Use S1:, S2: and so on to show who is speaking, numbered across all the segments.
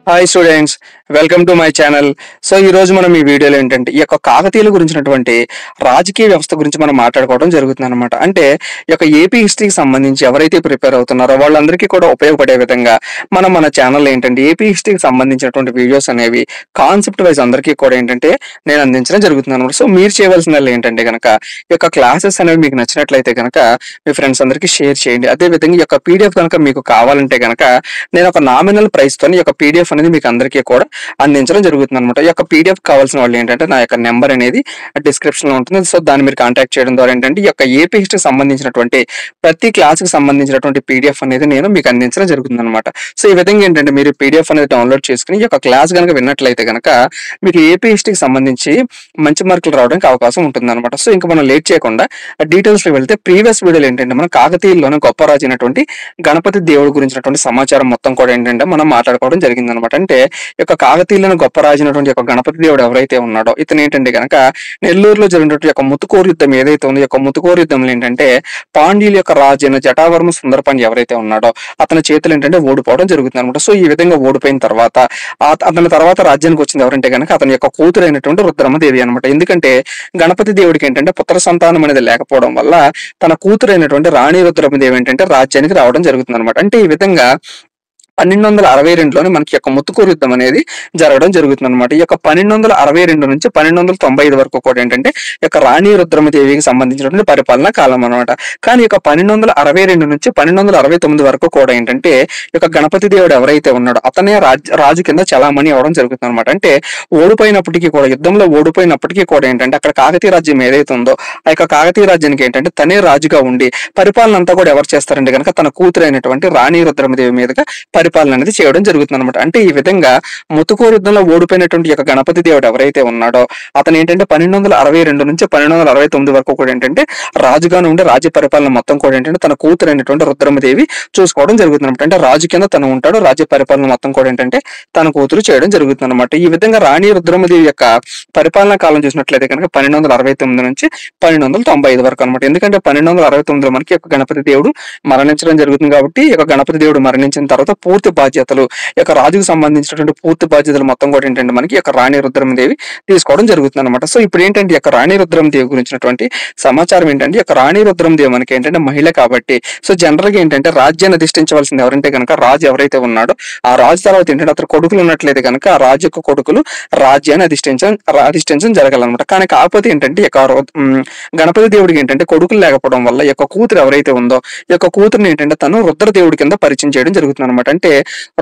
S1: Hi students, welcome to my channel. So ఈ రోజు మనం ఈ వీడియోలో ఏంటంటే ఈ యొక్క కాకతీయుల గురించినటువంటి రాజకీయ వ్యవస్థ గురించి మనం మాట్లాడుకోవడం జరుగుతుంది అనమాట. అంటే ఈ యొక్క ఏపీ హిస్టరీకి సంబంధించి ఎవరైతే ప్రిపేర్ అవుతున్నారో వాళ్ళందరికీ కూడా ఉపయోగపడే విధంగా మన ఛానల్ ఏంటంటే ఏపీ హిస్టరీకి సంబంధించినటువంటి వీడియోస్ అనేవి కాన్సెప్ట్ వైజ్ అందరికీ కూడా ఏంటంటే నేను అందించడం జరుగుతుంది అనమాట. సో మీరు చేయవలసిన ఏంటంటే కనుక ఈ యొక్క క్లాసెస్ అనేవి మీకు నచ్చినట్లయితే కనుక మీ ఫ్రెండ్స్ అందరికీ షేర్ చేయండి. అదే విధంగా ఈ యొక్క పీడిఎఫ్ కనుక మీకు కావాలంటే కనుక నేను ఒక నామినల్ ప్రైస్ తో ఈ యొక్క పీడిఎఫ్ అనేది మీకు అందరికీ కూడా అందించడం జరుగుతుంది అనమాట. ఈ యొక్క పీడిఎఫ్ కావాల్సిన వాళ్ళు ఏంటంటే నా యొక్క నెంబర్ అనేది డిస్క్రిప్షన్ లో ఉంటుంది. సో దాన్ని మీరు కాంటాక్ట్ చేయడం ద్వారా ఏంటంటే ఈ యొక్క ఏపీ హిస్టరీకి సంబంధించినటువంటి ప్రతి క్లాస్ కి సంబంధించినటువంటి పీడిఎఫ్ అనేది నేను మీకు అందించడం జరుగుతుంది అనమాట. సో ఈ విధంగా ఏంటంటే మీరు పీడిఎఫ్ అనేది డౌన్లోడ్ చేసుకుని ఈ యొక్క క్లాస్ కనుక విన్నట్లయితే కనుక మీకు ఏపీ హిస్టరీకి సంబంధించి మంచి మార్కులు రావడానికి అవకాశం ఉంటుంది అనమాట. సో ఇంకా మనం లేట్ చేయకుండా డీటెయిల్స్ లో వెళ్తే ప్రీవియస్ వీడియోలు ఏంటంటే మనం కాకతీయుల్లోనే గొప్ప రాజు అయినటువంటి గణపతి దేవుడి గురించినటువంటి సమాచారం మొత్తం కూడా ఏంటంటే మనం మాట్లాడుకోవడం జరిగింది అనమాట. అంటే ఈ యొక్క కాకతీయులను గొప్ప రాజు అయినటువంటి యొక్క గణపతి దేవుడు ఎవరైతే ఉన్నాడో ఇతను ఏంటంటే కనుక నెల్లూరులో జరిగినటువంటి యొక్క ముతుకూరు యుద్ధం ఏదైతే ఉందో ఈ యొక్క ముతుకూరు యుద్ధంలో ఏంటంటే పాండ్యుల యొక్క రాజు అయిన జటావర్మ సుందరపాండ్య ఎవరైతే ఉన్నాడో అతని చేతులు ఏంటంటే ఓడిపోవడం జరుగుతుంది అనమాట. సో ఈ విధంగా ఓడిపోయిన తర్వాత అతని తర్వాత రాజ్యానికి వచ్చింది ఎవరంటే కనుక అతని యొక్క కూతురు అయినటువంటి రుద్రమదేవి అనమాట. ఎందుకంటే గణపతి దేవుడికి ఏంటంటే పుత్ర సంతానం అనేది లేకపోవడం వల్ల తన కూతురు అయినటువంటి రాణి రుద్రమదేవి ఏంటంటే రాజ్యానికి రావడం జరుగుతుంది అనమాట. అంటే ఈ విధంగా 1262లోనే మనకి యొక్క ముత్తుకూరు యుద్ధం అనేది జరగడం జరుగుతుంది అనమాట. ఈ యొక్క 1262 నుంచి 1295 వరకు కూడా ఏంటంటే ఈ యొక్క రాణి రుద్రమదేవికి సంబంధించినటువంటి పరిపాలనా కాలం అనమాట. కానీ ఈ యొక్క 1262 నుంచి 1269 వరకు కూడా ఏంటంటే ఈ యొక్క గణపతి దేవుడు ఎవరైతే ఉన్నాడో అతనే రాజు కింద చలామణి అవడం జరుగుతుంది అనమాట. అంటే ఓడిపోయినప్పటికీ కూడా యుద్ధంలో ఓడిపోయినప్పటికీ కూడా ఏంటంటే అక్కడ కాకతీయ రాజ్యం ఏదైతే ఉందో ఆ యొక్క కాకతీయ రాజ్యానికి ఏంటంటే తనే రాజుగా ఉండి పరిపాలన అంతా కూడా ఎవరు చేస్తారంటే కనుక తన కూతురు అయినటువంటి రాణి రుద్రమదేవి మీదుగా పరిపాలన అనేది చేయడం జరుగుతుంది అనమాట. అంటే ఈ విధంగా ముతుకూరు యుద్ధంలో ఓడిపోయినటువంటి యొక్క గణపతి దేవుడు ఎవరైతే ఉన్నాడో అతను ఏంటంటే 1262 నుంచి 1269 వరకు కూడా ఏంటంటే రాజుగా ఉండే రాజ్య పరిపాలన మొత్తం కూడా ఏంటంటే తన కూతురు అయినటువంటి రుద్రమదేవి చూసుకోవడం జరుగుతుంది అనమాట. అంటే రాజు కింద తను ఉంటాడు, రాజ్య పరిపాలన మొత్తం కూడా ఏంటంటే తన కూతురు చేయడం జరుగుతుంది అనమాట. ఈ విధంగా రాణి రుద్రమదేవి యొక్క పరిపాలనా కాలం చూసినట్లయితే కనుక 1269 నుంచి 1295 వరకు అనమాట. ఎందుకంటే 1269లో మనకి యొక్క గణపతి దేవుడు మరణించడం జరుగుతుంది కాబట్టి ఈ యొక్క గణపతి దేవుడు మరణించిన తర్వాత పూర్తి బాధ్యతలు ఈ యొక్క రాజుకు సంబంధించినటువంటి పూర్తి బాధ్యతలు మొత్తం కూడా ఏంటంటే మనకి యొక్క రాణి రుద్రమదేవి తీసుకోవడం జరుగుతుంది అనమాట. సో ఇప్పుడు ఏంటంటే ఈ యొక్క రాణి రుద్రమదేవి గురించినటువంటి సమాచారం ఏంటంటే ఈ యొక్క రాణి రుద్రమదేవి మనకి ఏంటంటే మహిళ కాబట్టి సో జనరల్ గా ఏంటంటే రాజ్యాన్ని అధిష్ఠించవలసింది ఎవరంటే కనుక రాజు ఎవరైతే ఉన్నాడో ఆ రాజు తర్వాత ఏంటంటే అతను కొడుకులు ఉన్నట్లయితే కనుక ఆ రాజు యొక్క కొడుకులు రాజ్యాన్ని అధిష్ఠించడం జరగాలన్నమాట. కానీ కాకపోతే ఏంటంటే ఈ యొక్క గణపతి దేవుడికి ఏంటంటే కొడుకులు లేకపోవడం వల్ల ఈ యొక్క కూతురు ఎవరైతే ఉందో ఈ యొక్క కూతురుని ఏంటంటే తను రుద్రదేవుడి కింద పరిచయం చేయడం జరుగుతుంది అనమాట. అంటే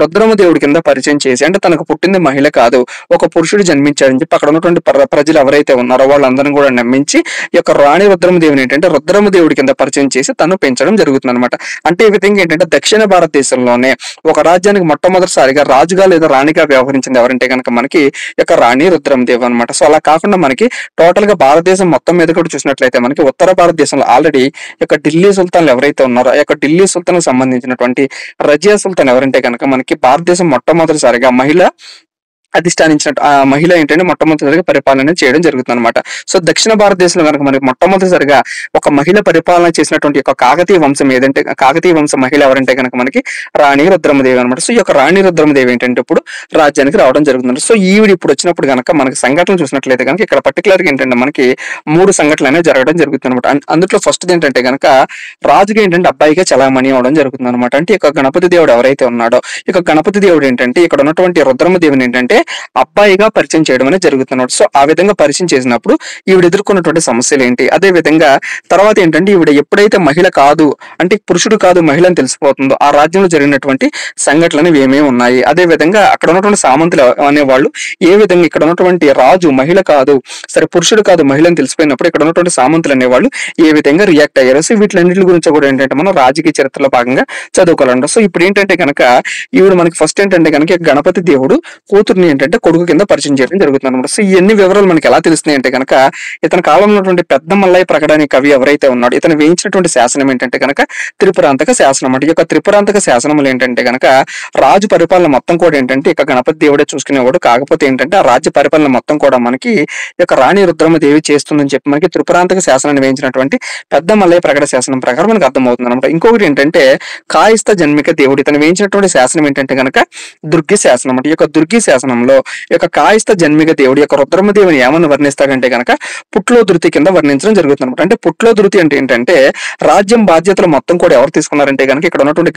S1: రుద్రమ దేవుడి కింద పరిచయం చేసి అంటే తనకు పుట్టింది మహిళ కాదు ఒక పురుషుడు జన్మించాడని చెప్పి అక్కడ ఉన్నటువంటి ప్రజలు ఎవరైతే ఉన్నారో వాళ్ళందరినీ కూడా నమ్మించి ఈ యొక్క రాణి రుద్రమదేవిని ఏంటంటే రుద్రమ దేవుడి కింద పరిచయం చేసి తను పెంచడం జరుగుతుంది అనమాట. అంటే ఈ విధంగా ఏంటంటే దక్షిణ భారతదేశంలోనే ఒక రాజ్యానికి మొట్టమొదటిసారిగా రాజుగా లేదా రాణిగా వ్యవహరించింది ఎవరంటే కనుక మనకి ఈ యొక్క రాణి రుద్రమదేవి అనమాట. సో అలా కాకుండా మనకి టోటల్ గా భారతదేశం మొత్తం మీద కూడా చూసినట్లయితే మనకి ఉత్తర భారతదేశంలో ఆల్రెడీ ఈ యొక్క ఢిల్లీ సుల్తాన్లు ఎవరైతే ఉన్నారో ఆ యొక్క ఢిల్లీ సుల్తాన్ సంబంధించినటువంటి రజియా సుల్తాన్ ఎవరంటే కనుక మనకి భారతదేశం మొట్టమొదటిసారిగా మహిళ అధిష్టానించినట్టు ఆ మహిళ ఏంటంటే మొట్టమొదటిసారిగా పరిపాలన చేయడం జరుగుతుంది అనమాట. సో దక్షిణ భారతదేశంలో కనుక మనకి మొట్టమొదటిసారిగా ఒక మహిళ పరిపాలన చేసినటువంటి యొక్క కాకతీయ వంశం ఏదంటే కాకతీయ వంశ మహిళ ఎవరంటే కనుక మనకి రాణి రుద్రమదేవి అనమాట. సో ఈ యొక్క రాణి రుద్రమదేవి ఏంటంటే ఇప్పుడు రాజ్యానికి రావడం జరుగుతుంది. సో ఈవిడ ఇప్పుడు వచ్చినప్పుడు కనుక మనకి సంఘటనలు చూసినట్లయితే కనుక ఇక్కడ పర్టికులర్ గా ఏంటంటే మనకి 3 సంఘటనలు అనేవి జరగడం జరుగుతుంది అనమాట. అందులో ఫస్ట్ ఏంటంటే కనుక రాజుగా ఏంటంటే అబ్బాయిగా చలామణి అవడం జరుగుతుంది అనమాట. అంటే ఈ యొక్క గణపతి దేవుడు ఎవరైతే ఉన్నాడో ఈ యొక్క గణపతి దేవుడు ఏంటంటే ఇక్కడ ఉన్నటువంటి రుద్రమదేవిని ఏంటంటే అబ్బాయిగా పరిచయం చేయడం అనేది జరుగుతున్నాడు. సో ఆ విధంగా పరిచయం చేసినప్పుడు ఈవిడ ఎదుర్కొన్నటువంటి సమస్యలు ఏంటి, అదే విధంగా తర్వాత ఏంటంటే ఈవిడ ఎప్పుడైతే మహిళ కాదు అంటే పురుషుడు కాదు మహిళ అని తెలిసిపోతుందో ఆ రాజ్యంలో జరిగినటువంటి సంఘటనలు ఏమేమి ఉన్నాయి, అదే విధంగా అక్కడ ఉన్నటువంటి సామంతులు అనేవాళ్ళు ఏ విధంగా ఇక్కడ ఉన్నటువంటి రాజు మహిళ కాదు సరే పురుషుడు కాదు మహిళ అని తెలిసిపోయినప్పుడు ఇక్కడ ఉన్నటువంటి సామంతులు అనేవాళ్ళు ఏ విధంగా రియాక్ట్ అయ్యారు. సో వీటిలన్నిటి గురించి కూడా ఏంటంటే మనం రాజకీయ చరిత్రలో భాగంగా చదువుకోవాలంట. సో ఇప్పుడు ఏంటంటే కనుక ఈవిడ మనకి ఫస్ట్ ఏంటంటే కనుక గణపతి దేవుడు కూతుర్ని ఏంటంటే కొడుకు కింద పరిచయం చేయడం జరుగుతుంది అనమాట. సో ఇవన్నీ వివరాలు మనకి ఎలా తెలుస్తున్నాయి అంటే కనుక ఇతని కాలంలో ఉన్నటువంటి పెద్ద మల్లయ్య ప్రకట అనే కవి ఎవరైతే ఉన్నాడో ఇతను వేయించినటువంటి శాసనం ఏంటంటే కనుక త్రిపురాంతక శాసనం అన్నమాట. ఈ యొక్క త్రిపురాంతక శాసనములు ఏంటంటే కనుక రాజు పరిపాలన మొత్తం కూడా ఏంటంటే ఇక గణపతి దేవుడే చూసుకునేవాడు. కాకపోతే ఏంటంటే ఆ రాజ్య పరిపాలన మొత్తం కూడా మనకి ఈ యొక్క రాణి రుద్రమదేవి చేస్తుందని చెప్పి మనకి త్రిపురాంతక శాసనాన్ని వేయించినటువంటి పెద్ద మల్లయ్య ప్రకట శాసనం ప్రకారం మనకు అర్థమవుతుంది అనమాట. ఇంకొకటి ఏంటంటే కాయిస్త జన్మిక దేవుడు ఇతను వేయించినటువంటి శాసనం ఏంటంటే కనుక దుర్గి శాసనం అంటే ఈ యొక్క దుర్గి శాసనంలో ఈ యొక్క కాయిస్త జన్మిక దేవుడు యొక్క రుద్రమదేవిని ఏమని వర్ణిస్తాడంటే కనుక పుట్లో ధృతి కింద వర్ణించడం జరుగుతుంది అనమాట. అంటే పుట్లో ధృతి అంటే ఏంటంటే రాజ్యం బాధ్యతలు మొత్తం కూడా ఎవరు తీసుకున్నారంటే కనుక ఇక్కడ ఉన్నటువంటి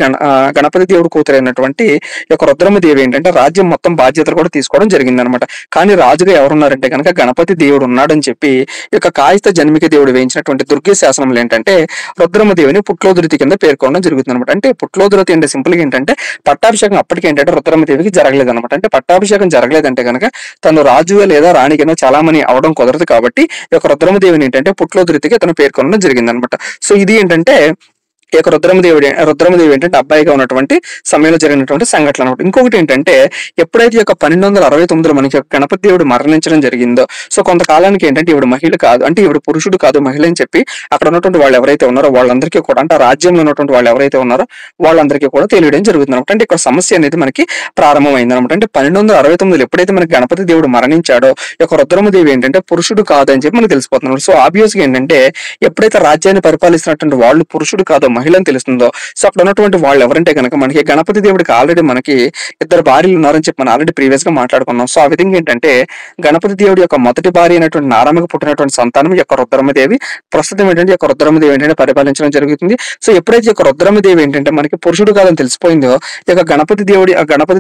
S1: గణపతి దేవుడు కూతురైనటువంటి ఈ యొక్క రుద్రమదేవి ఏంటంటే రాజ్యం మొత్తం బాధ్యతలు కూడా తీసుకోవడం జరిగింది అనమాట. కానీ రాజుగా ఎవరున్నారంటే కనుక గణపతి దేవుడు ఉన్నాడని చెప్పి ఈ యొక్క కాయిస్త జన్మిక దేవుడు వేయించినటువంటి దుర్గి శాసనంలో ఏంటంటే రుద్రమదేవిని పుట్లోధృతి కింద పేర్కొనడం జరుగుతుంది అనమాట. అంటే పుట్లోధృతి అంటే సింపుల్ గా ఏంటంటే పట్టాభిషేకం అప్పటికి ఏంటంటే రుద్రమదేవికి జరగలేదు అనమాట. అంటే పట్టాభిషేకం జరగలేదంటే కనుక తను రాజుగా లేదా రాణిగా చాలామణి అవడం కుదరదు కాబట్టి ఈ యొక్క రుద్రమదేవిని ఏంటంటే పుట్లోధృతికి తను పేర్కొనడం జరిగింది అనమాట. సో ఇది ఏంటంటే ఈ యొక్క రుద్రమదేవి ఏంటంటే అబ్బాయిగా ఉన్నటువంటి సమయంలో జరిగినటువంటి సంఘటన అనమాట. ఇంకొకటి ఏంటంటే ఎప్పుడైతే ఈ యొక్క 1269లో మనకి గణపతి దేవుడు మరణించడం జరిగిందో సో కొంతకాలానికి ఏంటంటే ఈవిడ మహిళ కాదు అంటే ఈవిడ పురుషుడు కాదు మహిళ అని చెప్పి అక్కడ ఉన్నటువంటి వాళ్ళు ఎవరైతే ఉన్నారో వాళ్ళందరికీ కూడా అంటే రాజ్యంలో ఉన్నటువంటి వాళ్ళు ఎవరైతే ఉన్నారో వాళ్ళందరికీ కూడా తెలియడం జరుగుతుంది అనమాట. అంటే ఇక్కడ సమస్య అనేది మనకి ప్రారంభమైంది అనమాట. అంటే 1269లో ఎప్పుడైతే మనకి గణపతి దేవుడు మరణించాడో ఈ యొక్క రుద్రమదేవి ఏంటంటే పురుషుడు కాదు అని చెప్పి మనకు తెలిసిపోతున్నారు. సో ఆబ్వియస్ గా ఏంటంటే ఎప్పుడైతే రాజ్యాన్ని పరిపాలిస్తున్నటువంటి వాళ్ళు పురుషుడు కాదో మహిళని తెలుస్తుందో సో అక్కడ ఉన్నటువంటి వాళ్ళు ఎవరంటే కనుక మనకి గణపతి దేవుడికి ఆల్రెడీ మనకి ఇద్దరు భార్యలు ఉన్నారని చెప్పి మనం ఆల్రెడీ ప్రీవియస్ గా మాట్లాడుకున్నాం. సో ఆ విధంగా ఏంటంటే గణపతి దేవుడి యొక్క మొదటి భార్య అయినటువంటి నారాయణకు పుట్టినటువంటి సంతానం యొక్క రుద్రమదేవి ప్రస్తుతం ఏంటంటే యొక్క రుద్రమదేవి ఏంటంటే పరిపాలించడం జరుగుతుంది. సో ఎప్పుడైతే యొక్క రుద్రమదేవి ఏంటంటే మనకి పురుషుడు కాదని తెలిసిపోయిందో ఈ యొక్క గణపతి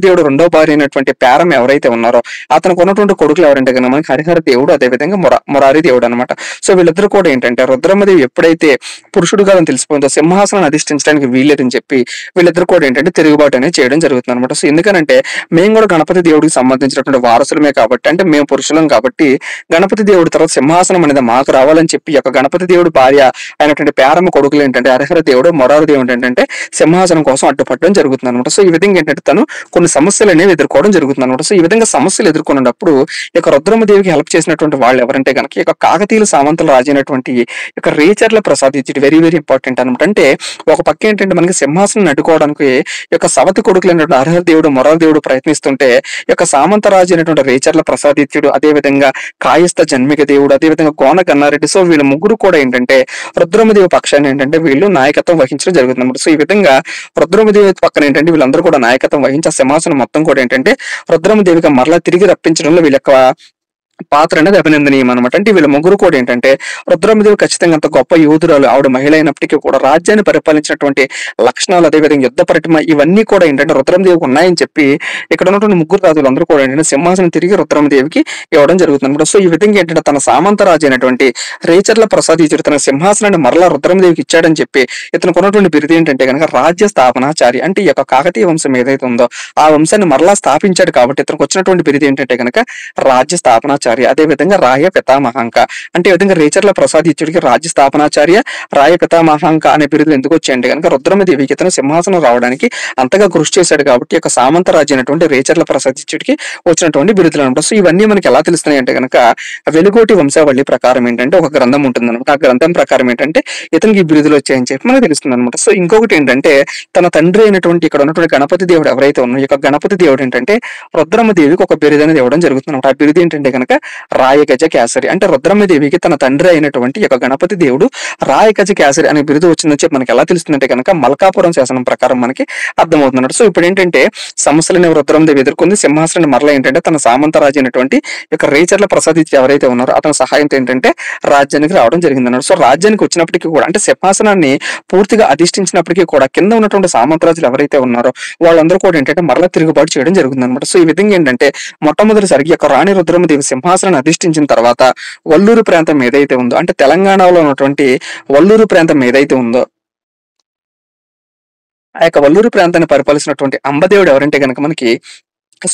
S1: దేవుడు రెండో భార్య అయినటువంటి పేరం ఎవరైతే ఉన్నారో అతనికి ఉన్నటువంటి కొడుకులు ఎవరంటే కనుక మనకి హరిహర దేవుడు అదేవిధంగా మురారి దేవుడు అనమాట. సో వీళ్ళిద్దరు కూడా ఏంటంటే రుద్రమదేవి ఎప్పుడైతే పురుషుడు కాదని తెలిసిపోయిందో సింహాసనం అధిష్ఠించడానికి వీల్లేదని చెప్పి వీళ్ళిద్దరు కూడా ఏంటంటే తిరుగుబాటు అనేది చేయడం జరుగుతుంది అనమాట. సో ఎందుకనంటే మేము కూడా గణపతి దేవుడికి సంబంధించినటువంటి వారసులమే కాబట్టి అంటే మేము పురుషులం కాబట్టి గణపతి దేవుడి తర్వాత సింహాసనం అనేది మాకు రావాలని చెప్పి యొక్క గణపతి దేవుడు భార్య అయినటువంటి పేరమ్మ కొడుకులు ఏంటంటే హరిహర దేవుడు మొరారు దేవుడు ఏంటంటే సింహాసనం కోసం అడ్డుపడడం జరుగుతుంది అనమాట. సో ఈ విధంగా ఏంటంటే తను కొన్ని సమస్యలు అనేవి ఎదుర్కోవడం జరుగుతుంది అనమాట. సో ఈ విధంగా సమస్యలు ఎదుర్కొన్నప్పుడు ఈ యొక్క రుద్రమదేవికి హెల్ప్ చేసినటువంటి వాళ్ళు ఎవరంటే కనుక ఈ యొక్క కాకతీయుల సామంతులు రాజైనటువంటి యొక్క రేచర్ల ప్రసాద్ ఇది వెరీ వెరీ ఇంపార్టెంట్ అనమాట. అంటే ఒక పక్క ఏంటంటే మనకి సింహాసనం అడ్డుకోవడానికి ఈ యొక్క సవతి కొడుకులైనటువంటి హరిహర దేవుడు మొరారు దేవుడు ప్రయత్నిస్తుంటే ఈ యొక్క సామంతరాజు అయినటువంటి రేచర్ల ప్రసాదిత్యుడు అదేవిధంగా కాయస్థ జన్మిక దేవుడు అదేవిధంగా కోన కన్నారెడ్డి సో వీళ్ళ ముగ్గురు కూడా ఏంటంటే రుద్రమదేవి పక్షాన్ని ఏంటంటే వీళ్ళు నాయకత్వం వహించడం జరుగుతుంది అనమాట. సో ఈ విధంగా రుద్రమదేవి పక్కన ఏంటంటే వీళ్ళందరూ కూడా నాయకత్వం వహించి ఆ సింహాసనం మొత్తం కూడా ఏంటంటే రుద్రమదేవిగా మరలా తిరిగి రప్పించడంలో వీళ్ళ యొక్క పాత్ర అనేది అభినందనీయం అనమాట. అంటే వీళ్ళ ముగ్గురు కూడా ఏంటంటే రుద్రమదేవి ఖచ్చితంగా అంత గొప్ప యోధురాలు ఆవిడ మహిళ అయినప్పటికీ కూడా రాజ్యాన్ని పరిపాలించినటువంటి లక్షణాలు అదేవిధంగా యుద్ధ పరిటమ ఇవన్నీ కూడా ఏంటంటే రుద్రమదేవికి ఉన్నాయని చెప్పి ఇక్కడ ఉన్నటువంటి ముగ్గురు రాజులు అందరూ కూడా ఏంటంటే సింహాసనం తిరిగి రుద్రమదేవికి ఇవ్వడం జరుగుతుంది అనమాట. సో ఈ విధంగా ఏంటంటే తన సామంత రాజు అయినటువంటి రేచర్ల ప్రసాద్ ఇచ్చాడు తన సింహాసనాన్ని మరలా రుద్రమదేవికి ఇచ్చాడని చెప్పి ఇతనికి ఉన్నటువంటి బిరుదు ఏంటంటే కనుక రాజ్య స్థాపనాచారి అంటే ఈ యొక్క కాకతీయ వంశం ఏదైతే ఉందో ఆ వంశాన్ని మరలా స్థాపించాడు కాబట్టి ఇతనికి వచ్చినటువంటి బిరుదు ఏంటంటే కనుక రాజ్య స్థాపనాచార్య అదే విధంగా రాయ పితామహంక అంటే ఈ విధంగా రేచర్ల ప్రసాద్ ఇచ్చుడికి రాజ్య స్థాపనాచార్య రాయ పితామహంక అనే బిరుదులు ఎందుకు వచ్చాయంటే కనుక రుద్రమదేవికి ఇతను సింహాసనం రావడానికి అంతగా కృషి చేశాడు కాబట్టి యొక్క సామంత రాజు అయినటువంటి రేచర్ల ప్రసాద్ ఇచ్చుడికి వచ్చినటువంటి బిరుదులు అనమాట. సో ఇవన్నీ మనకి ఎలా తెలుస్తున్నాయి అంటే కనుక వెలుగోటి వంశావళి ప్రకారం ఏంటంటే ఒక గ్రంథం ఉంటుంది అనమాట. ఆ గ్రంథం ప్రకారం ఏంటంటే ఇతనికి ఈ బిరుదులు వచ్చాయని చెప్పి మనకు తెలుస్తుంది అనమాట. సో ఇంకొకటి ఏంటంటే తన తండ్రి అయినటువంటి ఇక్కడ ఉన్నటువంటి గణపతి దేవుడు ఎవరైతే ఉన్నారో ఈ యొక్క గణపతి దేవుడు ఏంటంటే రుద్రమదేవికి ఒక బిరుదు అనేది ఇవ్వడం జరుగుతుంది అనమాట. ఆ బిరుదు ఏంటంటే కనుక రాయగజ కేసరి అంటే రుద్రమదేవికి తన తండ్రి అయినటువంటి యొక్క గణపతి దేవుడు రాయగజ కేసరి అనే బిరుదు వచ్చిందని చెప్పి మనకి ఎలా తెలుస్తుందంటే కనుక మల్కాపురం శాసనం ప్రకారం మనకి అర్థమవుతుంది. సో ఇప్పుడు ఏంటంటే సమస్యలని రుద్రమదేవి ఎదుర్కొంది సింహాసనాన్ని మరలా ఏంటంటే తన సామంతరాజు అయినటువంటి యొక్క రేచర్ల ప్రసాద్ ఎవరైతే ఉన్నారో అతని సహాయంతో ఏంటంటే రాజ్యానికి రావడం జరిగింది అన్నాడు. సో రాజ్యానికి వచ్చినప్పటికీ కూడా అంటే సింహాసనాన్ని పూర్తిగా అధిష్ఠించినప్పటికీ కూడా కింద ఉన్నటువంటి సామంతరాజులు ఎవరైతే ఉన్నారో వాళ్ళందరూ కూడా ఏంటంటే మరలా తిరుగుబాటు చేయడం జరుగుతుంది అనమాట. సో ఈ విధంగా ఏంటంటే మొట్టమొదటిసారి యొక్క రాణి రుద్రమదేవి సింహాసనాన్ని అధిష్ఠించిన తర్వాత వల్లూరు ప్రాంతం ఏదైతే ఉందో అంటే తెలంగాణలో ఉన్నటువంటి వల్లూరు ప్రాంతం ఏదైతే ఉందో ఆ యొక్క వల్లూరు ప్రాంతాన్ని పరిపాలిస్తున్నటువంటి అంబదేవుడు ఎవరంటే కనుక మనకి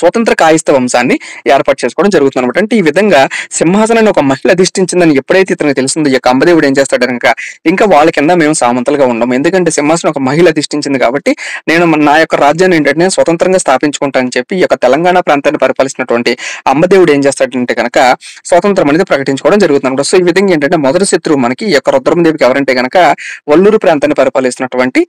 S1: స్వతంత్ర కాయిస్థ వంశాన్ని ఏర్పాటు చేసుకోవడం జరుగుతుంది అనమాట. అంటే ఈ విధంగా సింహాసనాన్ని ఒక మహిళ అధిష్ఠించిందని ఎప్పుడైతే ఇతనికి తెలిసిందో, ఈ యొక్క అంబదేవుడు ఏం చేస్తాడు కనుక ఇంకా వాళ్ళ కింద మేము సామంతలుగా ఉండము, ఎందుకంటే సింహాసనం ఒక మహిళ అధిష్ఠించింది కాబట్టి నా యొక్క రాజ్యాన్ని ఏంటంటే నేను స్వతంత్రంగా స్థాపించుకుంటానని చెప్పి ఈ యొక్క తెలంగాణ ప్రాంతాన్ని పరిపాలిస్తున్నటువంటి అంబదేవుడు ఏం చేస్తాడంటే కనుక స్వతంత్రం అనేది ప్రకటించుకోవడం జరుగుతుంది అనమాట. సో ఈ విధంగా ఏంటంటే మొదటి శత్రువు మనకి ఈ యొక్క రుద్రమదేవికి ఎవరంటే కనుక వల్లూరు ప్రాంతాన్ని పరిపాలిస్తున్నటువంటి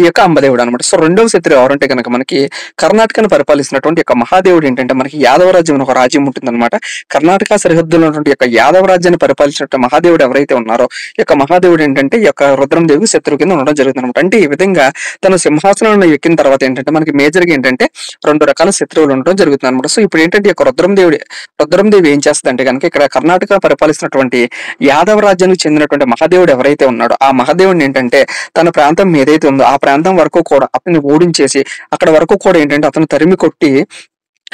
S1: ఈ యొక్క అంబదేవుడు అనమాట. సో రెండవ శత్రువు ఎవరంటే కనుక మనకి కర్ణాటకను పరిపాలిస్తున్నటువంటి యొక్క మహాదేవుడు ఏంటంటే మనకి యాదవ రాజ్యం అని ఒక రాజ్యం ఉంటుందన్నమాట. కర్ణాటక సరిహద్దులో ఉన్నటువంటి యొక్క యాదవ రాజ్యాన్ని పరిపాలించినట్టు మహాదేవుడు ఎవరైతే ఉన్నారో ఈ యొక్క మహాదేవుడు ఏంటంటే ఈ యొక్క రుద్రమదేవికి శత్రువు కింద ఉండడం జరుగుతుంది అనమాట. అంటే ఈ విధంగా తన సింహాసనాన్ని ఎక్కిన తర్వాత ఏంటంటే మనకి మేజర్గా ఏంటంటే రెండు రకాల శత్రువులు ఉండడం జరుగుతుంది అనమాట. సో ఇప్పుడు ఏంటంటే ఈ యొక్క రుద్రమదేవి ఏం చేస్తుందంటే కనుక ఇక్కడ కర్ణాటక పరిపాలిస్తున్నటువంటి యాదవ రాజ్యానికి చెందినటువంటి మహాదేవుడు ఎవరైతే ఉన్నాడో ఆ మహాదేవుడిని ఏంటంటే తన ప్రాంతం ఏదైతే ఉందో ఆ ప్రాంతం వరకు కూడా అతన్ని ఓడించేసి అక్కడ వరకు కూడా ఏంటంటే అతను తరిమి కొట్టి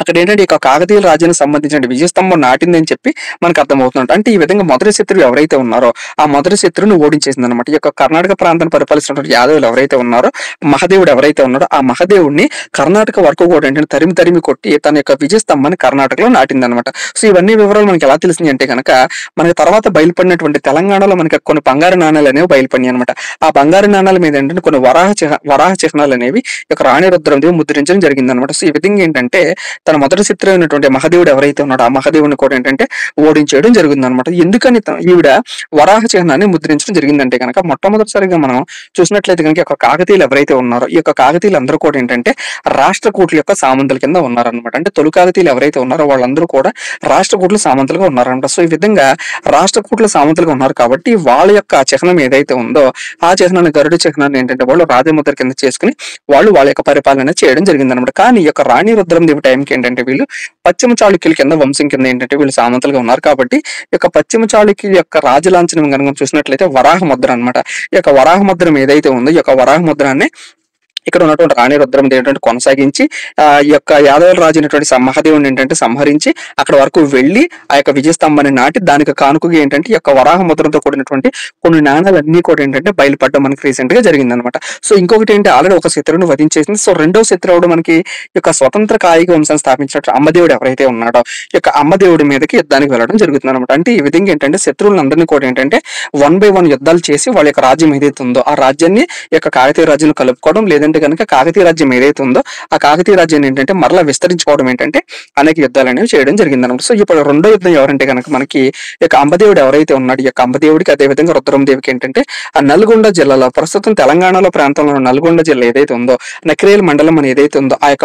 S1: అక్కడ ఏంటంటే ఇక కాకతీయ రాజ్యానికి సంబంధించిన విజయస్తంభం నాటిందని చెప్పి మనకు అర్థమవుతుంది. అంటే ఈ విధంగా మొదటి శత్రువు ఎవరైతే ఉన్నారో ఆ మొదటి శత్రువుని ఓడించేసింది అనమాట. ఈ యొక్క కర్ణాటక ప్రాంతాన్ని పరిపాలిస్తున్నటువంటి యాదవులు ఎవరైతే ఉన్నారో మహాదేవుడు ఎవరైతే ఉన్నారో ఆ మహాదేవుడిని కర్ణాటక వరకు కూడా ఏంటంటే తరిమి కొట్టి తన యొక్క విజయస్తంభాన్ని కర్ణాటకలో నాటింది అనమాట. సో ఇవన్నీ వివరాలు మనకి ఎలా తెలిసింది అంటే కనుక మనకి తర్వాత బయలుపడినటువంటి తెలంగాణలో మనకి కొన్ని బంగారు నాణాలు అనేవి బయలుపడినాయి అనమాట. ఆ బంగారు నాణాల మీద ఏంటంటే కొన్ని వరాహ చిహ్నాలు అనేవి ఈ యొక్క రాణి రుద్రమదేవి ముద్రించడం జరిగింది అనమాట. సో ఈ విధంగా ఏంటంటే తన మొదటి శత్రువు అయినటువంటి మహాదేవుడు ఎవరైతే ఉన్నాడో ఆ మహాదేవుని కూడా ఏంటంటే ఓడించేయడం జరిగింది అనమాట. ఎందుకని ఈవిడ వరాహ చిహ్నాన్ని ముద్రించడం జరిగిందంటే కనుక మొట్టమొదటిసారిగా మనం చూసినట్లయితే కనుక ఒక కాకతీయులు ఎవరైతే ఉన్నారో ఈ యొక్క కాకతీయులు అందరూ కూడా ఏంటంటే రాష్ట్రకూట్ల యొక్క సామంతుల కింద ఉన్నారనమాట. అంటే తొలి కాకతీయులు ఎవరైతే ఉన్నారో వాళ్ళందరూ కూడా రాష్ట్రకూట్ల సామంతులుగా ఉన్నారనమాట. సో ఈ విధంగా రాష్ట్రకూట్ల సామంతులుగా ఉన్నారు కాబట్టి వాళ్ళ యొక్క చిహ్నం ఏదైతే ఉందో ఆ చిహ్నాన్ని గరుడు చిహ్నాన్ని ఏంటంటే వాళ్ళు రాజముద్ర కింద చేసుకుని వాళ్ళ యొక్క పరిపాలన చేయడం జరిగింది అనమాట. కానీ ఈ యొక్క రాణి రుద్రమదేవి టైంకి ఏంటంటే వీళ్ళు పశ్చిమ చాళుక్యుల కింద వంశం కింద ఏంటంటే వీళ్ళు సామంతులుగా ఉన్నారు కాబట్టి ఈ యొక్క పశ్చిమ చాళుక్యుల యొక్క రాజలాంఛనం కనుక చూసినట్లయితే వరాహ ముద్ర అనమాట. ఈ యొక్క వరాహ ముద్రం ఏదైతే ఉందో ఈ యొక్క వరాహ ముద్రాన్ని ఇక్కడ ఉన్నటువంటి రాణి రుద్రమదేవి ఏంటంటే కొనసాగించి ఈ యొక్క యాదవ రాజు అయినటువంటి మహాదేవుని ఏంటంటే సంహరించి అక్కడ వరకు వెళ్ళి ఆ యొక్క విజయస్తంభాన్ని నాటి దానికి కానుకగా ఏంటంటే ఈ యొక్క వరాహ ముద్రతో కూడినటువంటి కొన్ని నాణాలన్నీ కూడా ఏంటంటే బయలుపడడం మనకి రీసెంట్ గా జరిగింది అనమాట. సో ఇంకొకటి ఏంటి ఆల్రెడీ ఒక శత్రువుని వధించేసింది. సో రెండవ శత్రువుడు మనకి ఈ యొక్క స్వతంత్ర కాయిక వంశాన్ని స్థాపించినట్టు అంబదేవుడు ఎవరైతే ఉన్నాడో ఈ యొక్క అంబదేవుడి మీదకి యుద్ధానికి వెళ్ళడం జరుగుతుంది అనమాట. అంటే ఈ విధంగా ఏంటంటే శత్రువులందరినీ కూడా ఏంటంటే 1 by 1 యుద్ధాలు చేసి వాళ్ళ యొక్క రాజ్యం ఏదైతే ఉందో ఆ రాజ్యాన్ని ఈ యొక్క కాకతీయ రాజ్యాన్ని కలుపుకోవడం లేదంటే కనుక కాకతీయ రాజ్యం ఏదైతే ఉందో ఆ కాకతీయ రాజ్యాన్ని ఏంటంటే మరలా విస్తరించుకోవడం ఏంటంటే అనేక యుద్ధాలు అనేవి చేయడం జరిగింది అనమాట. సో ఇప్పుడు రెండో యుద్ధం ఎవరంటే కనుక మనకి ఈ యొక్క అంబదేవుడు ఎవరైతే ఉన్నాడు ఈ యొక్క అంబదేవుడికి అదేవిధంగా రుద్రమదేవికి ఏంటంటే ఆ నల్గొండ జిల్లాలో ప్రస్తుతం తెలంగాణలో ప్రాంతంలో నల్గొండ జిల్లా ఏదైతే ఉందో నకిరేల్ మండలం అని ఏదైతే ఉందో ఆ యొక్క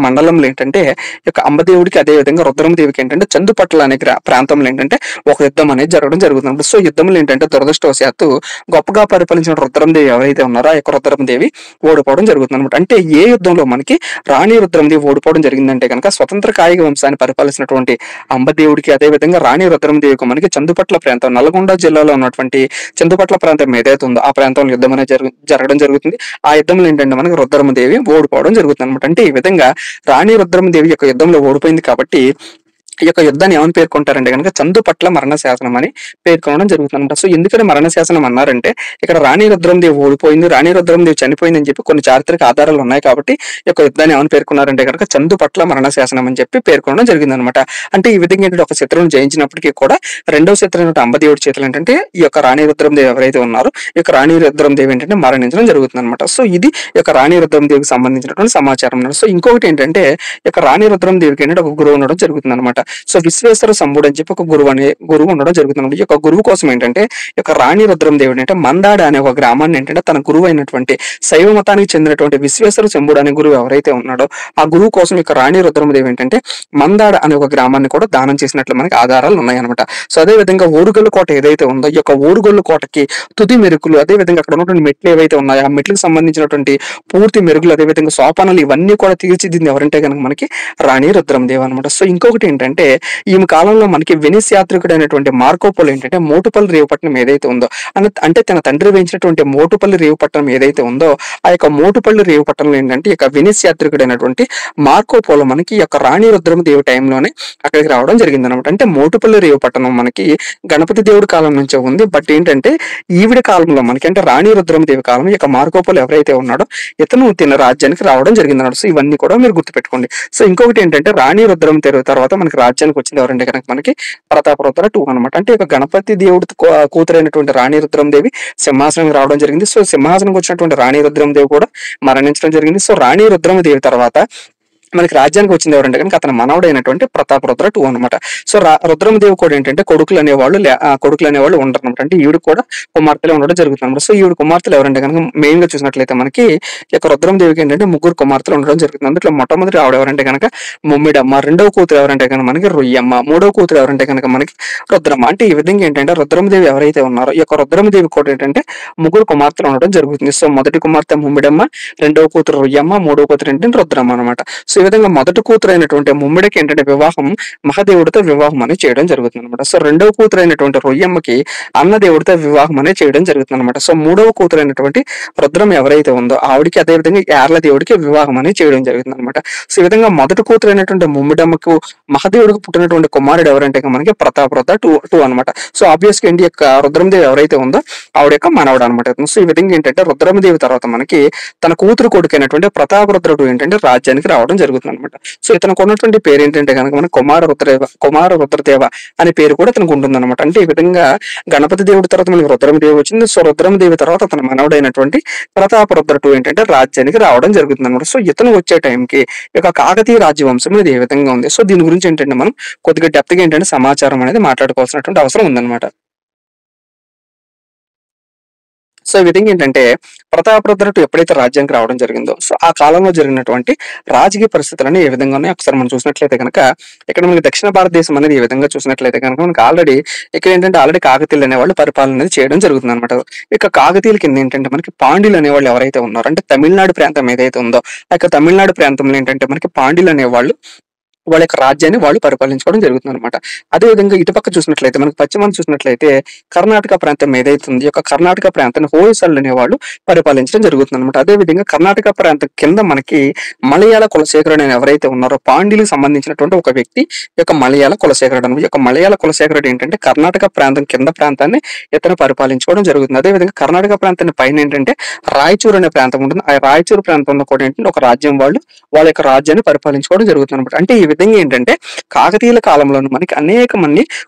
S1: మండలంలో ఏంటంటే ఈ యొక్క అంబదేవుడికి అదేవిధంగా రుద్రమదేవికి ఏంటంటే చందుపట్ల అనే ప్రాంతంలో ఏంటంటే ఒక యుద్ధం అనేది జరగడం జరుగుతుంది. సో యుద్ధంలో ఏంటంటే దురదృష్టవశాత్తు గొప్పగా పరిపాలించిన రుద్రమదేవి ఎవరైతే ఉన్నారో ఆ యొక్క రుద్రమదేవి ఓడిపోవడం జరుగుతుంది అనమాట. అంటే ఏ యుద్ధంలో మనకి రాణి రుద్రమదేవి ఓడిపోవడం జరిగిందంటే కనుక స్వతంత్ర కాయిక వంశాన్ని పరిపాలించినటువంటి అంబదేవుడికి అదేవిధంగా రాణి రుద్రమదేవికి మనకి చందుపట్ల ప్రాంతం నల్గొండ జిల్లాలో ఉన్నటువంటి చందుపట్ల ప్రాంతం ఏదైతే ఉందో ఆ ప్రాంతంలో యుద్ధం అనేది జరగడం జరుగుతుంది. ఆ యుద్ధంలో ఏంటంటే మనకి రుద్రమదేవి ఓడిపోవడం జరుగుతుంది అనమాట. అంటే ఈ విధంగా రాణి రుద్రమదేవి యొక్క యుద్ధంలో ఓడిపోయింది కాబట్టి ఈ యొక్క యుద్ధాన్ని ఏమని పేర్కొంటారంటే కనుక చందుపట్ల మరణ శాసనం అని పేర్కొనడం జరుగుతుందంట. సో ఎందుకని మరణ శాసనం అన్నారంటే ఇక్కడ రాణి రుద్రమదేవి ఓడిపోయింది, రాణి రుద్రమదేవి చనిపోయింది అని చెప్పి కొన్ని చారిత్రక ఆధారాలు ఉన్నాయి కాబట్టి ఈ యొక్క యుద్ధాన్ని ఏమని పేర్కొన్నారంటే కనుక చందుపట్ల మరణ శాసనం అని చెప్పి పేర్కొనడం జరిగింది అనమాట. అంటే ఈ విధంగా ఏంటంటే ఒక శత్రువును జయించినప్పటికీ కూడా రెండవ శత్రువు అంబదేవుడి చేతులు ఏంటంటే ఈ యొక్క రాణి రుద్రమదేవి ఎవరైతే ఉన్నారో ఈ యొక్క రాణి రుద్రమదేవి ఏంటంటే మరణించడం జరుగుతుంది అనమాట. సో ఇది ఈ యొక్క రాణి రుద్రమదేవికి సంబంధించినటువంటి సమాచారం. సో ఇంకొకటి ఏంటంటే ఈ యొక్క రాణి రుద్రమదేవికి ఏంటంటే ఒక గురువు ఉండడం జరుగుతుంది అనమాట. సో విశ్వేశ్వర సంబుడు అని చెప్పి ఒక గురువు ఉండడం జరుగుతుంది. ఈ యొక్క గురువు కోసం ఏంటంటే ఈ యొక్క రాణి రుద్రమదేవి అంటే మందాడ అనే ఒక గ్రామాన్ని ఏంటంటే తన గురువు అయినటువంటి శైవ మతానికి చెందినటువంటి విశ్వేశ్వర శంభుడు అనే గురువు ఎవరైతే ఉన్నాడో ఆ గురువు కోసం ఈ యొక్క రాణి రుద్రమదేవి ఏంటంటే మందాడ అనే ఒక గ్రామాన్ని కూడా దానం చేసినట్లు మనకి ఆధారాలు ఉన్నాయన్నమాట. సో అదే విధంగా ఓరుగల్లు కోట ఏదైతే ఉందో ఈ యొక్క ఓరుగల్లు కోటకి తుది మెరుగులు అదే విధంగా అక్కడ ఉన్నటువంటి మెట్లు ఏవైతే ఉన్నాయో ఆ మెట్లకు సంబంధించినటువంటి పూర్తి మెరుగులు అదే విధంగా సోపానాలు ఇవన్నీ కూడా తీర్చిదిద్దింది ఎవరంటే కనుక మనకి రాణి రుద్రమదేవి అనమాట. సో ఇంకొకటి ఏంటంటే అంటే ఈమె కాలంలో మనకి వెనిస్ యాత్రికుడైనటువంటి మార్కోపోలో ఏంటంటే మోటుపల్లి రేవుపట్నం ఏదైతే ఉందో అంటే తన తండ్రి వేయించినటువంటి మోటుపల్లి రేవుపట్నం ఏదైతే ఉందో ఆ యొక్క మోటుపల్లి రేవుపట్నంలో ఏంటంటే ఈ యొక్క వెనిస్ యాత్రికుడైనటువంటి మార్కోపోలో మనకి ఈ యొక్క రాణి రుద్రమదేవి టైంలోనే అక్కడికి రావడం జరిగింది అనమాట. అంటే మోటుపల్లి రేవుపట్నం మనకి గణపతి దేవుడి కాలం నుంచే ఉంది. బట్ ఏంటంటే ఈవిడ కాలంలో మనకి అంటే రాణి రుద్రమదేవి కాలం ఈ యొక్క మార్కోపోలో ఎవరైతే ఉన్నాడో ఇతను తిన రాజ్యానికి రావడం జరిగింది అన్నమాట. సో ఇవన్నీ కూడా మీరు గుర్తుపెట్టుకోండి. సో ఇంకొకటి ఏంటంటే రాణి రుద్రమదేవి తర్వాత మనకి రాజ్యానికి వచ్చింది ఎవరంటే కనుక మనకి ప్రతాపరుద్ర 2 అనమాట. అంటే ఇక గణపతి దేవుడి కూతురైనటువంటి రాణి రుద్రమదేవి సింహాసనం రావడం జరిగింది. సో సింహాసనంకి వచ్చినటువంటి రాణి రుద్రమదేవి కూడా మరణించడం జరిగింది. సో రాణి రుద్రమదేవి తర్వాత మనకి రాజ్యానికి వచ్చింది ఎవరంటే కనుక అతని మనవడైనటువంటి ప్రతాపరుద్ర 2 అనమాట. సో రుద్రమదేవి కూడా ఏంటంటే కొడుకులు అనేవాళ్ళు ఉండరు అనమాట. అంటే ఈవిడ కూడా కుమార్తెలే ఉండడం జరుగుతుంది అనమాట. సో ఈవిడ కుమార్తెలు ఎవరంటే కనుక మెయిన్ గా చూసినట్లయితే మనకి ఈ యొక్క రుద్రమదేవికి ఏంటంటే 3 కుమార్తెలు ఉండడం జరుగుతుంది. అందులో మొట్టమొదటి ఆవిడ ఎవరంటే కనుక ముమ్మిడమ్మ, రెండవ కూతురు ఎవరంటే కనుక మనకి రొయ్యమ్మ, మూడవ కూతురు ఎవరంటే కనుక మనకి రుద్రమ్మ. అంటే ఈ విధంగా ఏంటంటే రుద్రమదేవి ఎవరైతే ఉన్నారో ఈ యొక్క రుద్రమదేవి కూడా ఏంటంటే 3 కుమార్తెలు ఉండడం జరుగుతుంది. సో మొదటి కుమార్తె ముమ్మిడమ్మ, రెండవ కూతురు రొయ్యమ్మ, మూడవ కూతురు ఏంటంటే రుద్రమ్మ అనమాట. సో ఈ విధంగా మొదటి కూతురు అయినటువంటి ముమ్మిడికి ఏంటంటే వివాహం మహాదేవుడితో వివాహం అనేది చేయడం జరుగుతుంది అనమాట. సో రెండవ కూతురు అయినటువంటి రొయ్యమ్మకి అన్నదేవుడితో వివాహం అనేది చేయడం జరుగుతుంది అనమాట. సో మూడవ కూతురు అయినటువంటి రుద్రం ఎవరైతే ఉందో ఆవిడికి అదే విధంగా యార్ల దేవుడికి వివాహం అనేది చేయడం జరుగుతుంది అనమాట. సో ఈ విధంగా మొదటి కూతురు అయినటువంటి ముమ్మిడమ్మకు మహాదేవుడికి పుట్టినటువంటి కుమారుడు ఎవరంటే మనకి ప్రతాపరుద్ర 2 అనమాట. సో ఆబ్వియస్ గా ఏంటి యొక్క రుద్రమదేవి ఎవరైతే ఉందో ఆవిడ యొక్క మనవడు అనమాట. సో ఈ విధంగా ఏంటంటే రుద్రమదేవి తర్వాత మనకి తన కూతురు కొడుకైనటువంటి ప్రతాపరుద్ర 2 ఏంటంటే రాజ్యానికి రావడం జరుగుతుంది అనమాట. సో ఇతనికి ఉన్నటువంటి పేరు ఏంటంటే కనుక మన కుమార రుద్రదేవ అనే పేరు కూడా ఇతనికి ఉంటుంది అనమాట. అంటే ఈ విధంగా గణపతి దేవుడి తర్వాత మనకి రుద్రమదేవి వచ్చింది. సో రుద్రమదేవి తర్వాత తన మనవడైనటువంటి ప్రతాపరుద్ర 2 ఏంటంటే రాజ్యానికి రావడం జరుగుతుంది అనమాట. సో ఇతను వచ్చే టైంకి ఈ యొక్క కాకతీయ రాజ్యవంశం ఇది ఏ విధంగా ఉంది. సో దీని గురించి ఏంటంటే మనం కొద్దిగా డెప్త్ గా ఏంటంటే సమాచారం అనేది మాట్లాడుకోవాల్సినటువంటి అవసరం ఉందన్నమాట. సో ఈ విధంగా ఏంటంటే ప్రతాపరుద్ర 2 ఎప్పుడైతే రాజ్యానికి రావడం జరిగిందో సో ఆ కాలంలో జరిగినటువంటి రాజకీయ పరిస్థితులని ఏ విధంగా ఉన్నాయో ఒకసారి మనం చూసినట్లయితే కనుక ఇక్కడ మనకి దక్షిణ భారతదేశం అనేది ఏ విధంగా చూసినట్లయితే కనుక మనకి ఇక్కడ ఏంటంటే ఆల్రెడీ కాకతీయులు అనేవాళ్ళు పరిపాలన అనేది చేయడం జరుగుతుంది అనమాట. ఇక కాకతీయుల కింద ఏంటంటే మనకి పాండ్యులు అనేవాళ్ళు ఎవరైతే ఉన్నారో అంటే తమిళనాడు ప్రాంతం ఏదైతే ఉందో ఆ యొక్క తమిళనాడు ప్రాంతంలో ఏంటంటే మనకి పాండ్యులు అనేవాళ్ళు వాళ్ళ యొక్క రాజ్యాన్ని వాళ్ళు పరిపాలించుకోవడం జరుగుతుంది అనమాట. అదేవిధంగా ఇటుపక్క చూసినట్లయితే మనకి పశ్చిమాన్ని చూసినట్లయితే కర్ణాటక ప్రాంతం ఏదైతే ఉంది ఈ యొక్క కర్ణాటక ప్రాంతాన్ని హోయసళ్ళు అనేవాళ్ళు పరిపాలించడం జరుగుతుంది అనమాట. అదేవిధంగా కర్ణాటక ప్రాంతం కింద మనకి మలయాళ కులశేఖరుడు అని ఎవరైతే ఉన్నారో పాండ్యులకు సంబంధించినటువంటి ఒక వ్యక్తి ఈ యొక్క మలయాళ కులశేఖరుడు అనమాట. ఈ యొక్క మలయాళ కులశేఖరుడు ఏంటంటే కర్ణాటక ప్రాంతం కింద ప్రాంతాన్ని ఇతను పరిపాలించుకోవడం జరుగుతుంది. అదేవిధంగా కర్ణాటక ప్రాంతాన్ని పైన ఏంటంటే రాయచూరు అనే ప్రాంతం ఉంటుంది. ఆ రాయచూరు ప్రాంతంలో కూడా ఏంటంటే ఒక రాజ్యం వాళ్ళ యొక్క రాజ్యాన్ని పరిపాలించుకోవడం జరుగుతుంది అనమాట. అంటే ఈ విధంగా ఏంటంటే కాకతీయుల కాలంలో మనకి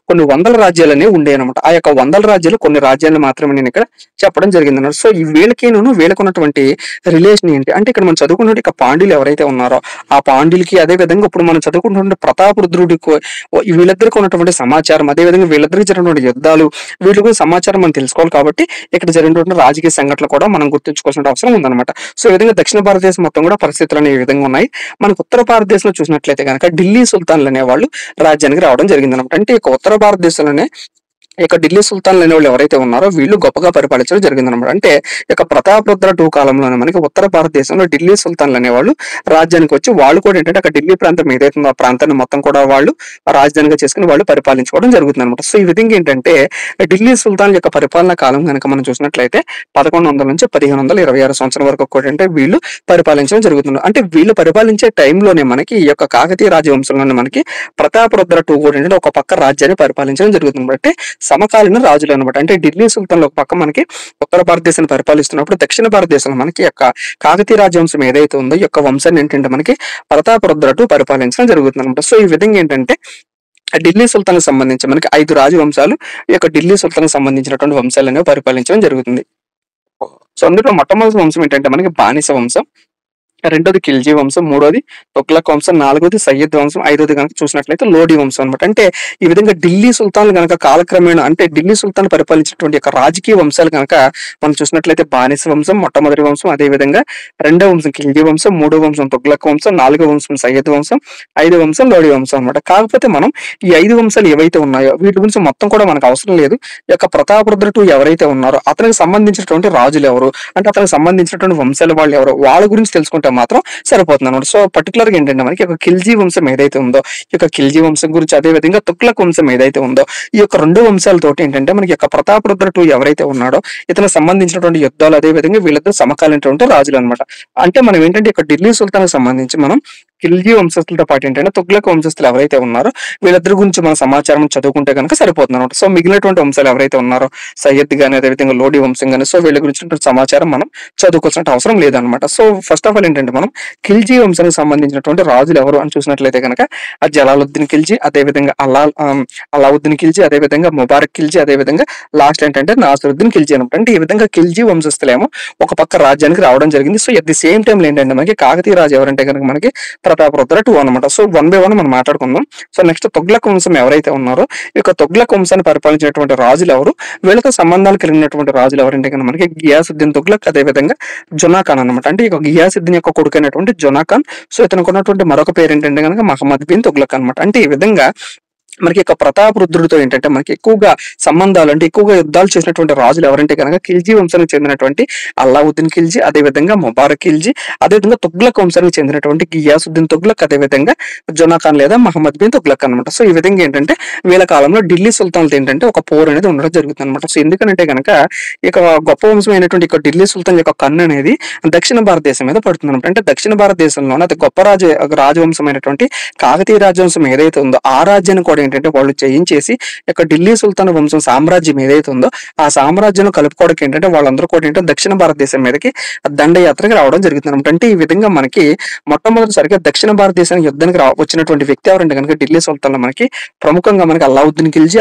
S1: కొన్ని వందల రాజ్యాలు అనేవి ఉండేవి అనమాట. ఆ యొక్క వందల రాజ్యాలు కొన్ని రాజ్యాలు మాత్రమే నేను ఇక్కడ చెప్పడం జరిగింది అన్నమాట. సో ఈ వీళ్ళకున్నటువంటి రిలేషన్ ఏంటి అంటే ఇక్కడ మనం చదువుకున్నట్టు ఇక పాండ్యులు ఎవరైతే ఉన్నారో ఆ పాండ్యులకి అదే విధంగా ఇప్పుడు మనం చదువుకున్నటువంటి ప్రతాపరుద్రుడికి వీళ్ళిద్దరికి ఉన్నటువంటి సమాచారం అదే విధంగా వీళ్ళిద్దరికి జరిగినటువంటి యుద్ధాలు వీటి గురించి సమాచారం మనం తెలుసుకోవాలి. కాబట్టి ఇక్కడ జరిగినటువంటి రాజకీయ సంఘటనలు కూడా మనం గుర్తుంచుకోవాల్సిన అవసరం ఉందన్నమాట. సో ఈ విధంగా దక్షిణ భారతదేశం మొత్తం కూడా పరిస్థితులు అనేవి ఈ విధంగా ఉన్నాయి. మనకు ఉత్తర భారతదేశంలో చూసినట్లయితే కనుక ఢిల్లీ సుల్తాన్లు అనేవాళ్ళు రాజ్యానికి రావడం జరిగింది అనమాట. అంటే ఇక ఉత్తర భారతదేశంలోనే ఇక ఢిల్లీ సుల్తాన్లు అనే వాళ్ళు ఎవరైతే ఉన్నారో వీళ్ళు గొప్పగా పరిపాలించడం జరిగింది అనమాట. అంటే ఇక ప్రతాపరుద్ర 2 కాలంలోనే మనకి ఉత్తర భారతదేశంలో ఢిల్లీ సుల్తాన్లు అనేవాళ్ళు రాజ్యానికి వచ్చి వాళ్ళు కూడా ఏంటంటే అక్కడ ఢిల్లీ ప్రాంతం ఏదైతే ఉందో ఆ ప్రాంతాన్ని మొత్తం కూడా వాళ్ళు రాజధానిగా చేసుకుని వాళ్ళు పరిపాలించుకోవడం జరుగుతుంది అనమాట. సో ఈ విధంగా ఏంటంటే ఢిల్లీ సుల్తాన్ల యొక్క పరిపాలనా కాలం కనుక మనం చూసినట్లయితే 1100 నుంచి 1526 సంవత్సరం వరకు కూడా అంటే వీళ్ళు పరిపాలించడం జరుగుతుంది. అంటే వీళ్ళు పరిపాలించే టైంలోనే మనకి ఈ యొక్క కాకతీయ రాజవంశంలోనే మనకి ప్రతాపరుద్ర 2 కూడా ఏంటంటే ఒక పక్క రాజ్యాన్ని పరిపాలించడం జరుగుతుంది. అంటే సమకాలీన రాజులు అనమాట. అంటే ఢిల్లీ సుల్తాన్లు ఒక పక్క మనకి ఉత్తర భారతదేశాన్ని పరిపాలిస్తున్నప్పుడు దక్షిణ భారతదేశంలో మనకి యొక్క కాకతీయ రాజవంశం ఏదైతే ఉందో ఈ యొక్క వంశాన్ని ఏంటంటే మనకి ప్రతాపరుద్ర 2 పరిపాలించడం జరుగుతుంది అనమాట. సో ఈ విధంగా ఏంటంటే ఢిల్లీ సుల్తాన్కి సంబంధించి మనకి 5 రాజవంశాలు ఈ యొక్క ఢిల్లీ సుల్తాన్కి సంబంధించినటువంటి వంశాలు అనేవి పరిపాలించడం జరుగుతుంది. సో అందులో మొట్టమొదటి వంశం ఏంటంటే మనకి బానిస వంశం, రెండోది ఖిల్జీ వంశం, మూడోది తుగ్లక్ వంశం, నాలుగోది సయ్యద్ వంశం, ఐదోది కనుక చూసినట్లయితే లోడీ వంశం అనమాట. అంటే ఈ విధంగా ఢిల్లీ సుల్తాన్లు కనుక కాలక్రమేణా అంటే ఢిల్లీ సుల్తాన్ పరిపాలించినటువంటి యొక్క రాజకీయ వంశాలు కనుక మనం చూసినట్లయితే బానిస వంశం మొట్టమొదటి వంశం, అదే విధంగా రెండవ వంశం ఖిల్జీ వంశం, మూడో వంశం తుగ్లక్ వంశం, నాలుగో వంశం సయ్యద్ వంశం, ఐదో వంశం లోడీ వంశం అనమాట. కాకపోతే మనం ఈ 5 వంశాలు ఏవైతే ఉన్నాయో వీటి గురించి మొత్తం కూడా మనకు అవసరం లేదు. ఈ యొక్క ప్రతాపరుద్ర 2 ఎవరైతే ఉన్నారో అతనికి సంబంధించినటువంటి రాజులు ఎవరు అంటే అతనికి సంబంధించినటువంటి వంశాల వాళ్ళు ఎవరు వాళ్ళ గురించి తెలుసుకుంటే మాత్రం సరిపోతుంది అనమాట. సో పర్టికులర్ గా ఏంటంటే మనకి ఒక ఖిల్జీ వంశం ఏదైతే ఉందో, ఈ యొక్క ఖిల్జీ వంశం గురించి, అదే విధంగా తుగ్లక్ వంశం ఏదైతే ఉందో, ఈ యొక్క రెండు వంశాలతోటి ఏంటంటే మనకి యొక్క ప్రతాపరుద్ర II ఎవరైతే ఉన్నాడో ఇతనికి సంబంధించినటువంటి యుద్ధాలు, అదే విధంగా వీళ్ళిద్దరు సమకాలీనటువంటి రాజులు అనమాట. అంటే మనం ఏంటంటే ఇక్కడ ఢిల్లీ సుల్తాన్ సంబంధించి మనం ఖిల్జీ వంశస్థులతో పాటు ఏంటంటే తుగ్లక్ వంశస్థులు ఎవరైతే ఉన్నారో వీళ్ళిద్దరి గురించి మన సమాచారం చదువుకుంటే కనుక సరిపోతుంది అనమాట. సో మిగిలినటువంటి వంశాలు ఎవరైతే ఉన్నారో సయ్యద్ గానీ, అదేవిధంగా లోడీ వంశం కానీ, సో వీళ్ళ గురించి సమాచారం మనం చదువుకోవాల్సిన అవసరం లేదనమాట. సో ఫస్ట్ ఆఫ్ ఆల్ ఏంటంటే మనం ఖిల్జీ వంశానికి సంబంధించినటువంటి రాజులు ఎవరు అని చూసినట్లయితే కనుక అది జలాలుద్దీన్ ఖిల్జీ, అదేవిధంగా అలావుద్దీన్ ఖిల్జీ, అదేవిధంగా ముబారక్ ఖిల్జీ, అదేవిధంగా లాస్ట్ ఏంటంటే నాసిరుద్దీన్ ఖిల్జీ అనమాట. అంటే ఈ విధంగా ఖిల్జీ వంశస్థులేమో ఒక పక్క రాజ్యానికి రావడం జరిగింది. So at the same time ఏంటంటే మనకి కాకతీయ రాజు ఎవరంటే కనుక మనకి ప్రతాపరుద్ర II అనమాట. సో 1 by 1 మనం మాట్లాడుకుందాం. సో నెక్స్ట్ తుగ్లక్ వంశం ఎవరైతే ఉన్నారో ఈ యొక్క తుగ్లక్ వంశాన్ని పరిపాలించినటువంటి రాజులు ఎవరు, వీళ్ళతో సంబంధాలు కలిగినటువంటి రాజులు ఎవరంటే కనుక మనకి గియాసుద్దీన్ తుగ్లక్, అదేవిధంగా జునా ఖాన్ అనమాట. అంటే ఈ గియాసుద్దీన్ యొక్క కొడుకైనటువంటి జునా ఖాన్. సో ఇతనికి ఉన్నటువంటి మరొక పేరు ఏంటంటే కనుక మహమ్మద్ బిన్ తుగ్లక్ అనమాట. అంటే ఈ విధంగా మనకి యొక్క ప్రతాపరుద్రుడితో ఏంటంటే మనకి ఎక్కువగా సంబంధాలు, అంటే ఎక్కువగా యుద్ధాలు చేసినటువంటి రాజులు ఎవరంటే కనుక ఖిల్జీ వంశానికి చెందినటువంటి అలావుద్దీన్ ఖిల్జీ, అదేవిధంగా ముబారక్ ఖిల్జీ, అదేవిధంగా తుగ్లక్ వంశానికి చెందినటువంటి గియాసుద్దీన్ తుగ్లక్, అదేవిధంగా జునా ఖాన్ లేదా మహమ్మద్ బిన్ తుగ్లక్ అనమాట. సో ఈ విధంగా ఏంటంటే వీళ్ళ కాలంలో ఢిల్లీ సుల్తాన్లతో ఏంటంటే ఒక పోర్ అనేది ఉండడం జరుగుతుంది అనమాట. సో ఎందుకంటే కనుక ఇక గొప్ప వంశమైనటువంటి ఇక ఢిల్లీ సుల్తాన్ యొక్క కన్ను అనేది దక్షిణ భారతదేశం మీద పడుతుంది అనమాట. అంటే దక్షిణ భారతదేశంలోనే అతి గొప్ప రాజవంశమైనటువంటి కాకతీయ రాజవంశం ఏదైతే ఉందో ఆ రాజ్యాన్ని కూడా ఏంటంటే వాళ్ళు జయించేసి ఇక ఢిల్లీ సుల్తాన్ వంశం సామ్రాజ్యం ఏదైతే ఉందో ఆ సామ్రాజ్యం కలుపుకోవడానికి ఏంటంటే వాళ్ళందరూ కూడా ఏంటంటే దక్షిణ భారతదేశం మీదకి దండయాత్రకి రావడం జరుగుతుంది అనమాట. అంటే ఈ విధంగా మనకి మొట్టమొదటిసారిగా దక్షిణ భారతదేశానికి యుద్ధానికి వచ్చినటువంటి వ్యక్తి ఎవరంటే కనుక ఢిల్లీ సుల్తాన్ మనకి ప్రముఖంగా మనకి అలావుద్దీన్ ఖిల్జీ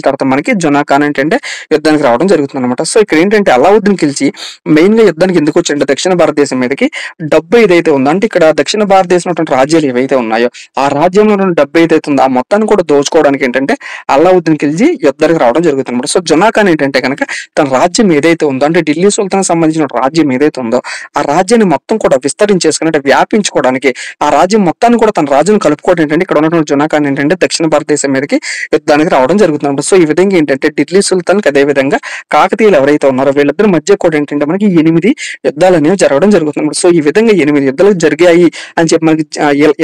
S1: తర్వాత మనకి జునా ఖాన్ ఏంటంటే యుద్ధానికి రావడం జరుగుతుంది అనమాట. సో ఇక్కడ ఏంటంటే అలావుద్దీన్ ఖిల్జీ మెయిన్ గా యుద్ధానికి ఎందుకు వచ్చాడంటే దక్షిణ భారతదేశం మీదకి డబ్బు ఏదైతే ఉందో, అంటే ఇక్కడ దక్షిణ భారతదేశం రాజ్యాలు ఏవైతే ఉన్నాయో ఆ రాజ్యంలో డబ్బు ఏదైతే ఉందో ఆ మొత్తాన్ని కూడా దోచుకోవడానికి ఏంటంటే అలావుద్దీన్ ఖిల్జీ యుద్ధానికి రావడం జరుగుతుంది అనమాట. సో జునా ఖాన్ ఏంటంటే కనుక తన రాజ్యం ఏదైతే ఉందో, అంటే ఢిల్లీ సుల్తాన్ సంబంధించిన రాజ్యం ఏదైతే ఉందో ఆ రాజ్యాన్ని మొత్తం కూడా విస్తరించేసుకుని అంటే వ్యాపించుకోవడానికి ఆ రాజ్యం మొత్తాన్ని కూడా తన రాజ్యం కలుపుకోవడం ఏంటంటే ఇక్కడ ఉన్నటువంటి జునా ఖాన్ ఏంటంటే దక్షిణ భారతదేశం మీదకి యుద్ధానికి రావడం జరుగుతుంది అనమాట. సో ఈ విధంగా ఏంటంటే ఢిల్లీ సుల్తాన్ అదే విధంగా కాకతీయులు ఎవరైతే ఉన్నారో వీళ్ళిద్దరి మధ్య కూడా ఏంటంటే మనకి 8 యుద్ధాలు అనేవి జరగడం జరుగుతుంది. సో ఈ విధంగా 8 యుద్ధాలు జరిగాయి అని చెప్పి మనకి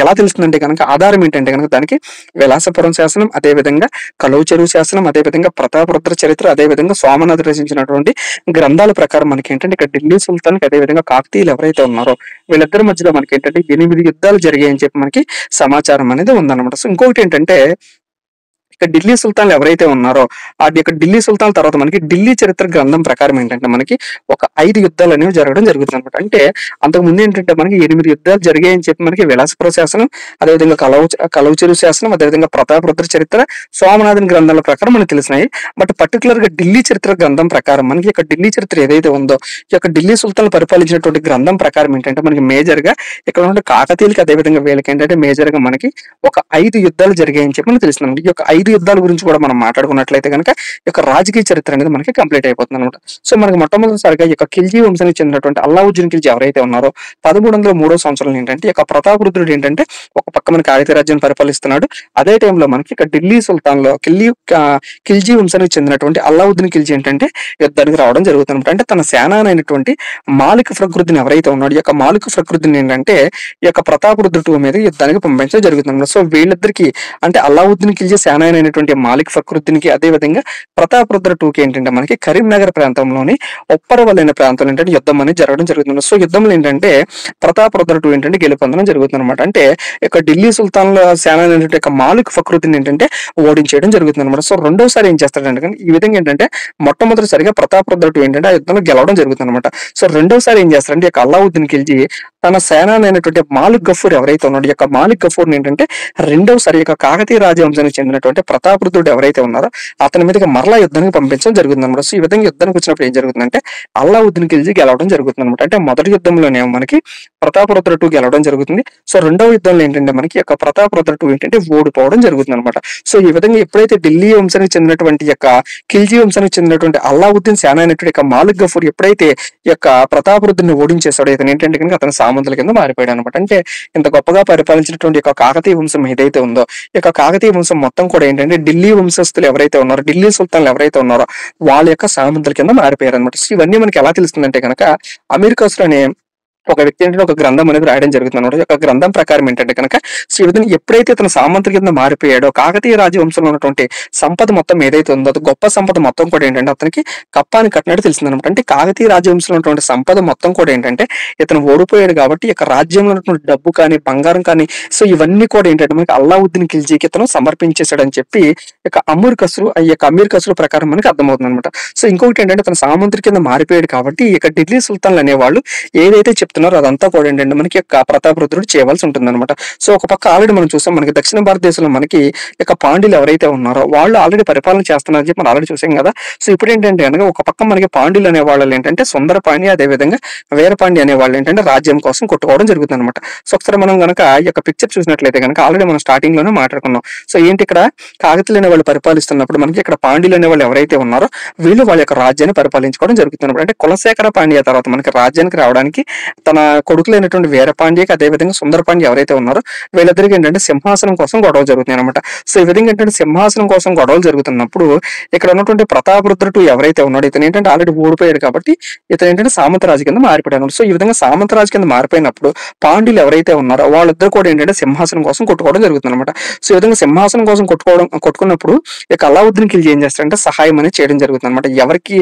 S1: ఎలా తెలుస్తుందంటే కనుక ఆధారం ఏంటంటే కనుక దానికి విలాసపురం శాసనం, అదేవిధంగా కలువ చెరువు శాసనం, అదేవిధంగా ప్రతాపరుద్ర చరిత్ర, అదేవిధంగా సోమనాథ్ రచించినటువంటి గ్రంథాల ప్రకారం మనకి ఏంటంటే ఇక్కడ ఢిల్లీ సుల్తాన్ అదేవిధంగా కాకతీయులు ఎవరైతే ఉన్నారో వీళ్ళిద్దరి మధ్యలో మనకి ఏంటంటే 8 యుద్ధాలు జరిగాయని చెప్పి మనకి సమాచారం అనేది ఉందన్నమాట. సో ఇంకొకటి ఏంటంటే ఇక ఢిల్లీ సుల్తాన్లు ఎవరైతే ఉన్నారో ఆ యొక్క ఢిల్లీ సుల్తాన్ తర్వాత మనకి ఢిల్లీ చరిత్ర గ్రంథం ప్రకారం ఏంటంటే మనకి ఒక 5 యుద్ధాలు అనేవి జరగడం జరుగుతుంది అనమాట. అంటే అంతకు ముందు ఏంటంటే మనకి 8 యుద్ధాలు జరిగాయని చెప్పి మనకి విలాసపుర శాసనం, అదేవిధంగా కలవ చెరువు శాసనం, అదేవిధంగా ప్రతాపరుద్ర చరిత్ర, సోమనాథన్ గ్రంథాల ప్రకారం మనకు తెలిసినాయి. బట్ పర్టికులర్ గా ఢిల్లీ చరిత్ర గ్రంథం ప్రకారం మనకి యొక్క ఢిల్లీ చరిత్ర ఏదైతే ఉందో ఈ యొక్క ఢిల్లీ సుల్తాన్ పరిపాలించినటువంటి గ్రంథం ప్రకారం ఏంటంటే మనకి మేజర్ గా ఇక్కడ ఉన్న కాకతీయులకి అదేవిధంగా వీళ్ళకి ఏంటంటే మేజర్ గా మనకి ఒక 5 యుద్ధాలు జరిగాయని చెప్పి మనకు తెలిసింది. ఈ యొక్క 5 యుద్ధాల గురించి కూడా మనం మాట్లాడుకున్నట్లయితే కనుక ఈ యొక్క రాజకీయ చరిత్ర అనేది మనకి కంప్లీట్ అయిపోతుంది అనమాట. సో మనకి మొట్టమొదటిసారిగా ఈ యొక్క ఖిల్జీ వంశానికి చెందినటువంటి అలావుద్దీన్ ఖిల్జీ ఎవరైతే ఉన్నారో 1303 సంవత్సరంలో ఏంటంటే ఈ యొక్క ప్రతాపరుద్రుడు ఏంటంటే ఒక పక్క మన కాకతీయ రాజ్యాన్ని పరిపాలిస్తున్నాడు. అదే టైంలో మనకి ఇక్కడ ఢిల్లీ సుల్తాన్ లో ఖిల్జీ వంశానికి చెందినటువంటి అలావుద్దీన్ ఖిల్జీ ఏంటంటే యుద్ధానికి రావడం జరుగుతుంది. అంటే తన సేనానైనటువంటి మాలిక్ ఫక్రుద్దీన్ ఎవరైతే ఉన్నాడు ఈ యొక్క మాలిక్ ఫక్రుద్దీన్ ఏంటంటే ఈ యొక్క ప్రతాపరుద్రుడు మీద యుద్ధానికి పంపించడం జరుగుతుంది. సో వీళ్ళిద్దరికి అంటే అలావుద్దీన్ ఖిల్జీ సేనానైనటువంటి మాలిక్ ఫక్రుద్దీన్ కి అదే విధంగా ప్రతాపరుద్ర IIకి ఏంటంటే మనకి కరీంనగర్ ప్రాంతంలోని ఉప్పరవల్ అనే ప్రాంతంలో ఏంటంటే యుద్ధం అనేది జరగడం జరుగుతుంది. సో యుద్ధంలో ఏంటంటే ప్రతాపరుద్ర II ఏంటంటే గెలుపొందడం జరుగుతుంది అనమాట. అంటే ఇక ఢిల్లీ సుల్తాన్ల సేనానైనటువంటి మాలిక్ ఫక్రుద్దీన్ ఏంటంటే ఓడించేయడం జరుగుతుంది అనమాట. సో రెండోసారి ఏం చేస్తాడంటే కానీ ఈ విధంగా ఏంటంటే మొట్టమొదటిసారిగా ప్రతాపరుద్ర II ఏంటంటే ఆ యుద్ధంలో గెలవడం జరుగుతుంది అనమాట. సో రెండోసారి ఏం చేస్తారంటే ఇక అలావుద్దీన్ ఖిల్జీ తన సేనానైనటువంటి మాలిక్ గఫూర్ ఎవరైతే ఉన్నాడు ఈ యొక్క మాలిక్ గఫూర్ ఏంటంటే రెండోసారి ఇక కాకతీయ రాజవంశానికి చెందినటువంటి ప్రతాపరుద్రుడు ఎవరైతే ఉన్నారో అతని మీదకి మరలా యుద్ధానికి పంపించడం జరుగుతుంది అనమాట. సో ఈ విధంగా యుద్ధానికి వచ్చినప్పుడు ఏం జరుగుతుందంటే అలావుద్దీన్ ఖిల్జీ గెలవడం జరుగుతుంది అనమాట. అంటే మొదటి యుద్ధంలోనే మనకి ప్రతాపరుద్ర II గెలవడం జరుగుతుంది. సో రెండవ యుద్ధంలో ఏంటంటే మనకి యొక్క ప్రతాపరుద్ర II ఏంటంటే ఓడిపోవడం జరుగుతుంది అనమాట. సో ఈ విధంగా ఎప్పుడైతే ఢిల్లీ వంశానికి చెందినటువంటి యొక్క ఖిల్జీ వంశానికి చెందినటువంటి అలావుద్దీన్ సేన అయినటువంటి యొక్క మాలిక్ గఫూర్ ఎప్పుడైతే ఈ యొక్క ప్రతాపరుద్రుని ఓడించేసాడో ఇతను ఏంటంటే కనుక అతని సామంతుల కింద మారిపోయాడు అనమాట. అంటే ఇంత గొప్పగా పరిపాలించినటువంటి యొక్క కాకతీయ వంశం ఏదైతే ఉందో ఈ యొక్క కాకతీయ వంశం మొత్తం కూడా ఏంటంటే ఢిల్లీ వంశస్థులు ఎవరైతే ఉన్నారో ఢిల్లీ సుల్తాన్లు ఎవరైతే ఉన్నారో వాళ్ళ యొక్క సామంతుల కింద మారిపోయారు అనమాట. సో ఇవన్నీ మనకి ఎలా తెలుస్తుందంటే కనుక అమీర్ ఖుస్రో అనే ఒక వ్యక్తి ఏంటంటే ఒక గ్రంథం అనేది రాయడం జరుగుతుందన్నమాట. ఈ యొక్క గ్రంథం ప్రకారం ఏంటంటే గనక సో ఈ విధంగా ఎప్పుడైతే ఇతను సామంతుడి కింద మారిపోయాడో కాకతీయ రాజవంశంలో ఉన్నటువంటి సంపద మొత్తం ఏదైతే ఉందో అది గొప్ప సంపద మొత్తం కూడా ఏంటంటే అతనికి కప్పాని కట్టినట్టు తెలిసిందనమాట. అంటే కాకతీయ రాజవంశంలో ఉన్నటువంటి సంపద మొత్తం కూడా ఏంటంటే ఇతను ఓడిపోయాడు కాబట్టి ఈ యొక్క రాజ్యంలో ఉన్నటువంటి డబ్బు కానీ బంగారం కానీ సో ఇవన్నీ కూడా ఏంటంటే మనకి అల్లావుద్దీన్ ఖిల్జీకి ఇతను సమర్పించేశాడని చెప్పి ఈ యొక్క అమీర్ ఖస్రూ ప్రకారం మనకి అర్థమవుతుంది అనమాట. సో ఇంకొకటి ఏంటంటే తన సామంతుడి కింద మారిపోయాడు కాబట్టి ఈ యొక్క ఢిల్లీ సుల్తాన్లు అనేవాళ్ళు ఏదైతే చెప్తున్నారో అదంతా కూడా ఏంటంటే మనకి యొక్క ప్రతాపరుద్రుడు చేయవలసి ఉంటుంది అనమాట. సో ఒక పక్క ఆల్రెడీ మనం చూసాం మనకి దక్షిణ భారతదేశంలో మనకి యొక్క పాండ్యులు ఎవరైతే ఉన్నారో వాళ్ళు ఆల్రెడీ పరిపాలన చేస్తున్నారని చెప్పి మనం ఆల్రెడీ చూసాం కదా. సో ఇప్పుడు ఏంటంటే కనుక ఒక పక్క మనకి పాండ్యులు అనే వాళ్ళు ఏంటంటే సుందరపాణి అదే విధంగా వీరపాండి అనే వాళ్ళు ఏంటంటే రాజ్యం కోసం కొట్టుకోవడం జరుగుతుంది అనమాట. సో ఒకసారి మనం కనుక ఈ యొక్క పిక్చర్ చూసినట్లయితే కనుక ఆల్రెడీ మనం స్టార్టింగ్ లోనే మాట్లాడుకున్నాం. సో ఏంటి ఇక్కడ కాకతీయులు అనే వాళ్ళు పరిపాలిస్తున్నప్పుడు మనకి ఇక్కడ పాండ్యులు అనే వాళ్ళు ఎవరైతే ఉన్నారో వీళ్ళు వాళ్ళ యొక్క రాజ్యాన్ని పరిపాలించుకోవడం జరుగుతున్నప్పుడు అంటే కులశేఖర పాండ్య తర్వాత మనకి రాజ్యానికి రావడానికి తన కొడుకులైనటువంటి వీరపాండ్యకి అదే విధంగా సుందరపాండ్య ఎవరైతే ఉన్నారో వీళ్ళిద్దరికి ఏంటంటే సింహాసనం కోసం గొడవలు జరుగుతున్నాయి అనమాట. సో ఈ విధంగా ఏంటంటే సింహాసనం కోసం గొడవలు జరుగుతున్నప్పుడు ఇక్కడ ఉన్నటువంటి ప్రతాపరుద్రుడు ఎవరైతే ఉన్నాడో ఇతను ఏంటంటే ఆల్రెడీ ఓడిపోయాడు కాబట్టి ఇతను ఏంటంటే సామంతరాజు కింద మారిపోయాడు. సో ఈ విధంగా సామంతరాజు కింద మారిపోయినప్పుడు పాండ్యులు ఎవరైతే ఉన్నారో వాళ్ళిద్దరు కూడా ఏంటంటే సింహాసనం కోసం కొట్టుకోవడం జరుగుతుంది అనమాట. సో ఈ విధంగా సింహాసనం కోసం కొట్టుకున్నప్పుడు ఇక అల్లావుద్దీన్ ఖిల్జీ ఏం చేస్తారంటే సహాయం అనేది చేయడం జరుగుతుంది అనమాట. ఎవరికి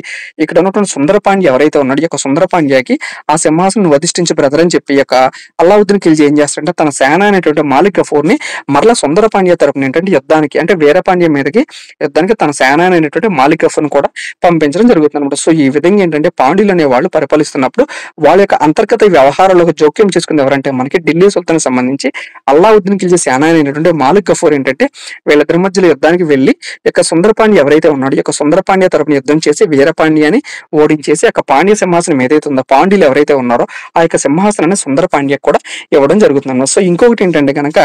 S1: ఇక్కడ ఉన్నటువంటి సుందరపాండ్య ఎవరైతే ఉన్నాడో ఈ యొక్క సుందరపాండ్యకి ఆ సింహాసనం వధిష్ఠించి బ్రదర్ అని చెప్పి యొక్క అల్లావుద్దీన్ ఖిల్జీ ఏం చేస్తారంటే తన సేన అనేటువంటి మాలిక్ గఫూర్ ని మరలా సుందరపాండ్య తరపున ఏంటంటే యుద్ధానికి అంటే వీరపాండ్య మీదకి యుద్ధానికి తన సేన అనేటువంటి మాలిక్ గఫూర్ కూడా పంపించడం జరుగుతుంది అనమాట. సో ఈ విధంగా ఏంటంటే పాండ్యులు అనే వాళ్ళు పరిపాలిస్తున్నప్పుడు వాళ్ళ యొక్క అంతర్గత వ్యవహారాలకు జోక్యం చేసుకుంది ఎవరంటే మనకి ఢిల్లీ సుల్తాన్ సంబంధించి అల్లావుద్దీన్ ఖిల్జీ సేన అనేటువంటి మాలిక్ గఫూర్ ఏంటంటే వీళ్ళిద్దరి మధ్యలో యుద్ధానికి వెళ్లి యొక్క సుందరపాండ్య ఎవరైతే ఉన్నాడో యొక్క సుందరపాండ్య తరపున యుద్ధం చేసి వీరపాండ్యాన్ని ఓడించేసి యొక్క పాండ్య సింహాసనం ఏదైతే ఉందో పాండ్యులు ఎవరైతే ఉన్నారో ఆ యొక్క సింహాసనాన్ని సుందరపాండ్యకు కూడా ఇవ్వడం జరుగుతుంది. సో ఇంకొకటి ఏంటంటే కనుక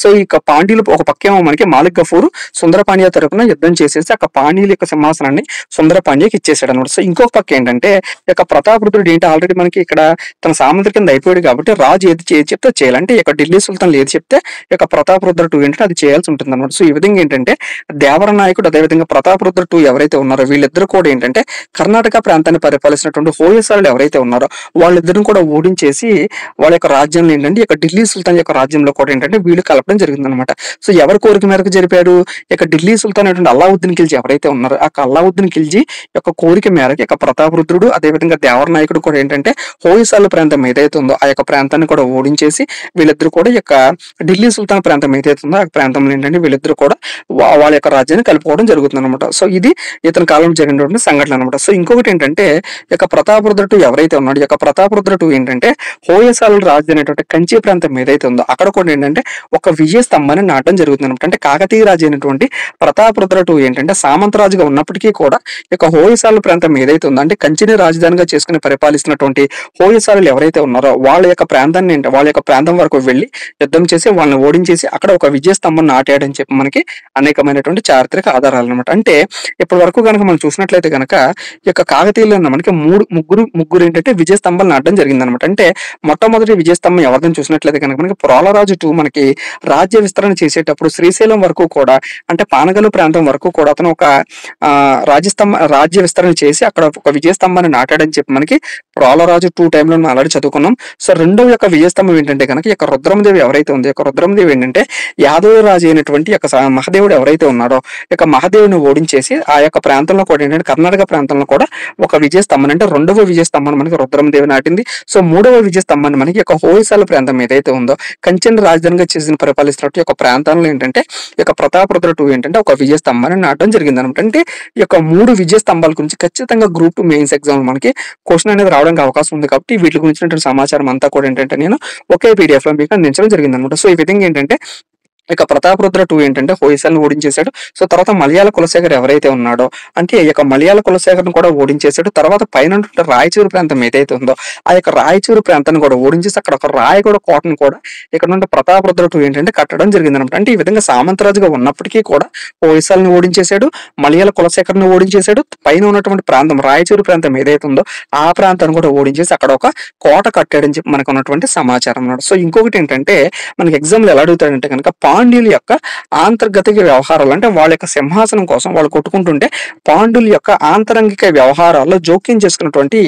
S1: సో ఈ పాండ్యులు ఒక పక్కేమో మనకి మాలిక్ గఫూర్ సుందరపాండ్య తరపున యుద్ధం చేసేసి ఆ పాండ్యుల యొక్క సింహాసనాన్ని సుందరపాండ్యకి ఇచ్చేసాడు అనమాట. సో ఇంకొక పక్క ఏంటంటే ఇక ప్రతాపరుద్రుడు ఏంటి ఆల్రెడీ మనకి ఇక్కడ తన సామంతుడి కింద అయిపోయాడు కాబట్టి రాజు ఏది చెప్తే చేయాలంటే ఇక ఢిల్లీ సుల్తాన్ ఏది చెప్తే ఇక ప్రతాపరుద్రుడు ఏంటంటే అది చేయాల్సి ఉంటుంది అనమాట. సో ఈ విధంగా ఏంటంటే దేవర నాయకుడు అదేవిధంగా ప్రతాపరుద్రుడు ఎవరైతే ఉన్నారో వీళ్ళిద్దరు కూడా ఏంటంటే కర్ణాటక ప్రాంతాన్ని పరిపాలిస్తున్నటువంటి హోయసాలు ఎవరైతే ఉన్నారో వాళ్ళిద్దరిని కూడా ఓడించేసి వాళ్ళ యొక్క రాజ్యంలో ఏంటంటే ఇక ఢిల్లీ సుల్తాన్ యొక్క రాజ్యంలో కూడా ఏంటంటే వీళ్ళు కలపడం జరిగింది అనమాట. సో ఎవరి కోరిక మేరకు జరిపాడు ఇక ఢిల్లీ సుల్తాన్ అనేటువంటి అల్లావుద్దీన్ ఖిల్జీ ఎవరైతే ఉన్నారో ఆ అల్లావుద్దీన్ ఖిల్జీ యొక్క కోరిక మేరకు ఇక ప్రతాపరుద్రుడు అదేవిధంగా దేవర నాయకుడు కూడా ఏంటంటే హోయసాల ప్రాంతం ఏదైతే ఉందో ఆ యొక్క ప్రాంతాన్ని కూడా ఓడించేసి వీళ్ళిద్దరు కూడా యొక్క ఢిల్లీ సుల్తాన్ ప్రాంతం ఏదైతే ఉందో ఆ ప్రాంతంలో ఏంటంటే వీళ్ళిద్దరు కూడా వాళ్ళ యొక్క రాజ్యాన్ని కలుపుకోవడం జరుగుతుంది అనమాట. సో ఇది ఇతని కాలంలో జరిగినటువంటి సంఘటన అనమాట. సో ఇంకొకటి ఏంటంటే ఇక ప్రతాపరుద్రుడు ఎవరైతే ఉన్నాడో ఈ యొక్క ప్రతాపరుద్రుడు ఏంటంటే హోయసాల రాజు అనేటువంటి కంచి ప్రాంతం ఏదైతే ఉందో అక్కడ కూడా ఏంటంటే ఒక విజయ స్తంభాన్ని నాటడం జరుగుతుంది అనమాట. అంటే కాకతీయ రాజు అయినటువంటి ప్రతాపరుద్రుడు ఏంటంటే సామంతరాజుగా ఉన్నప్పటికీ కూడా ఇక హోయసాల ప్రాంతం ఏదైతే ఉందో అంటే కంచిని రాజధానిగా చేసుకుని పరిపాలిస్తున్నటువంటి హోయసాలు ఎవరైతే ఉన్నారో వాళ్ళ యొక్క ప్రాంతాన్ని వాళ్ళ యొక్క ప్రాంతం వరకు వెళ్లి యుద్ధం చేసి వాళ్ళని ఓడించేసి అక్కడ ఒక విజయ స్తంభం నాటాడని చెప్పి మనకి అనేకమైనటువంటి చారిత్రక ఆధారాలు అనమాట. అంటే ఇప్పటి వరకు కనుక మనం చూసినట్లయితే కనుక ఈ యొక్క కాకతీయులు మనకి ముగ్గురు ఏంటంటే విజయ స్తంభాలు నాటడం జరిగింది అనమాట. అంటే మొట్టమొదటి విజయ స్తంభం ఎవరిని చూసినట్లయితే కనుక మనకి ప్రోలరాజు మనకి రాజ్య విస్తరణ చేసేటప్పుడు శ్రీశైలం వరకు కూడా అంటే పానగలు ప్రాంతం వరకు కూడా అతను ఒక రాజ్య విస్తరణ చేసి అక్కడ ఒక విజయస్తంభాన్ని నాటాడని చెప్పి మనకి ప్రోలరాజు 2 టైంలో మనం ఆల్రెడీ చదువుకున్నాం. సో రెండవ యొక్క విజయస్తంభం ఏంటంటే కనుక ఈ యొక్క రుద్రమదేవి ఎవరైతే ఉందో యొక్క రుద్రమదేవి ఏంటంటే యాదవ రాజు అయినటువంటి యొక్క మహదేవుడు ఎవరైతే ఉన్నాడో యొక్క మహదేవుని ఓడించేసి ఆ యొక్క ప్రాంతంలో కూడా ఏంటంటే కర్ణాటక ప్రాంతంలో కూడా ఒక విజయస్తంభం అంటే రెండవ విజయస్తంభాన్ని మనకి రుద్రమదేవి నాటింది. సో మూడవ విజయస్తంభాన్ని మనకి యొక్క హోయసాల ప్రాంతం ఏదైతే ఉందో కంచెని రాజధానిగా చేసిన పరిపాలిస్తున్నట్టు యొక్క ప్రాంతంలో ఏంటంటే ఈ యొక్క ప్రతాపరుద్రుడు ఏంటంటే ఒక విజయ స్తంభాన్ని నాటడం జరిగింది అనమాట. అంటే ఈ యొక్క 3 విజయ స్తంభాల గురించి ఖచ్చితంగా గ్రూప్ 2 మెయిన్స్ ఎగ్జామ్ మనకి క్వశ్చన్ అనేది రావడానికి అవకాశం ఉంది కాబట్టి వీటి గురించినటువంటి సమాచారం అంతా కూడా ఏంటంటే నేను ఒకే PDF లో మీకు అందించడం జరిగింది అనమాట. సో ఈ విధంగా ఏంటంటే ఇక ప్రతాపరుద్ర ఏంటంటే హోయసాలను ఓడించేశాడు. సో తర్వాత మలయాళ కులశేఖర్ ఎవరైతే ఉన్నాడో అంటే ఈ యొక్క మలయాళ కులశేఖర్ని కూడా ఓడించేశాడు. తర్వాత పైన రాయచూరు ప్రాంతం ఏదైతే ఉందో ఆ యొక్క రాయచూరు ప్రాంతాన్ని కూడా ఓడించేసి అక్కడ ఒక రాయగూడ కోటను కూడా ఇక్కడ నుండి ప్రతాపరుద్ర ఏంటంటే కట్టడం జరిగింది అనమాట. అంటే ఈ విధంగా సామంతరాజుగా ఉన్నప్పటికీ కూడా హోయసాలను ఓడించేశాడు, మలయాళ కులశేఖర్ని ఓడించేశాడు, పైన ఉన్నటువంటి ప్రాంతం రాయచూరు ప్రాంతం ఏదైతే ఉందో ఆ ప్రాంతాన్ని కూడా ఓడించేసి అక్కడ ఒక కోట కట్టాడని చెప్పి మనకు ఉన్నటువంటి సమాచారం అన్నమాట. సో ఇంకొకటి ఏంటంటే మనకి ఎగ్జామ్లో ఎలా అడుగుతాడంటే కనుక పాండ్యుల యొక్క ఆంతర్గతిక వ్యవహారాలు, అంటే వాళ్ళ యొక్క సింహాసనం కోసం వాళ్ళు కొట్టుకుంటుంటే పాండ్యుల యొక్క ఆంతరంగిక వ్యవహారాల్లో జోక్యం చేసుకున్నటువంటి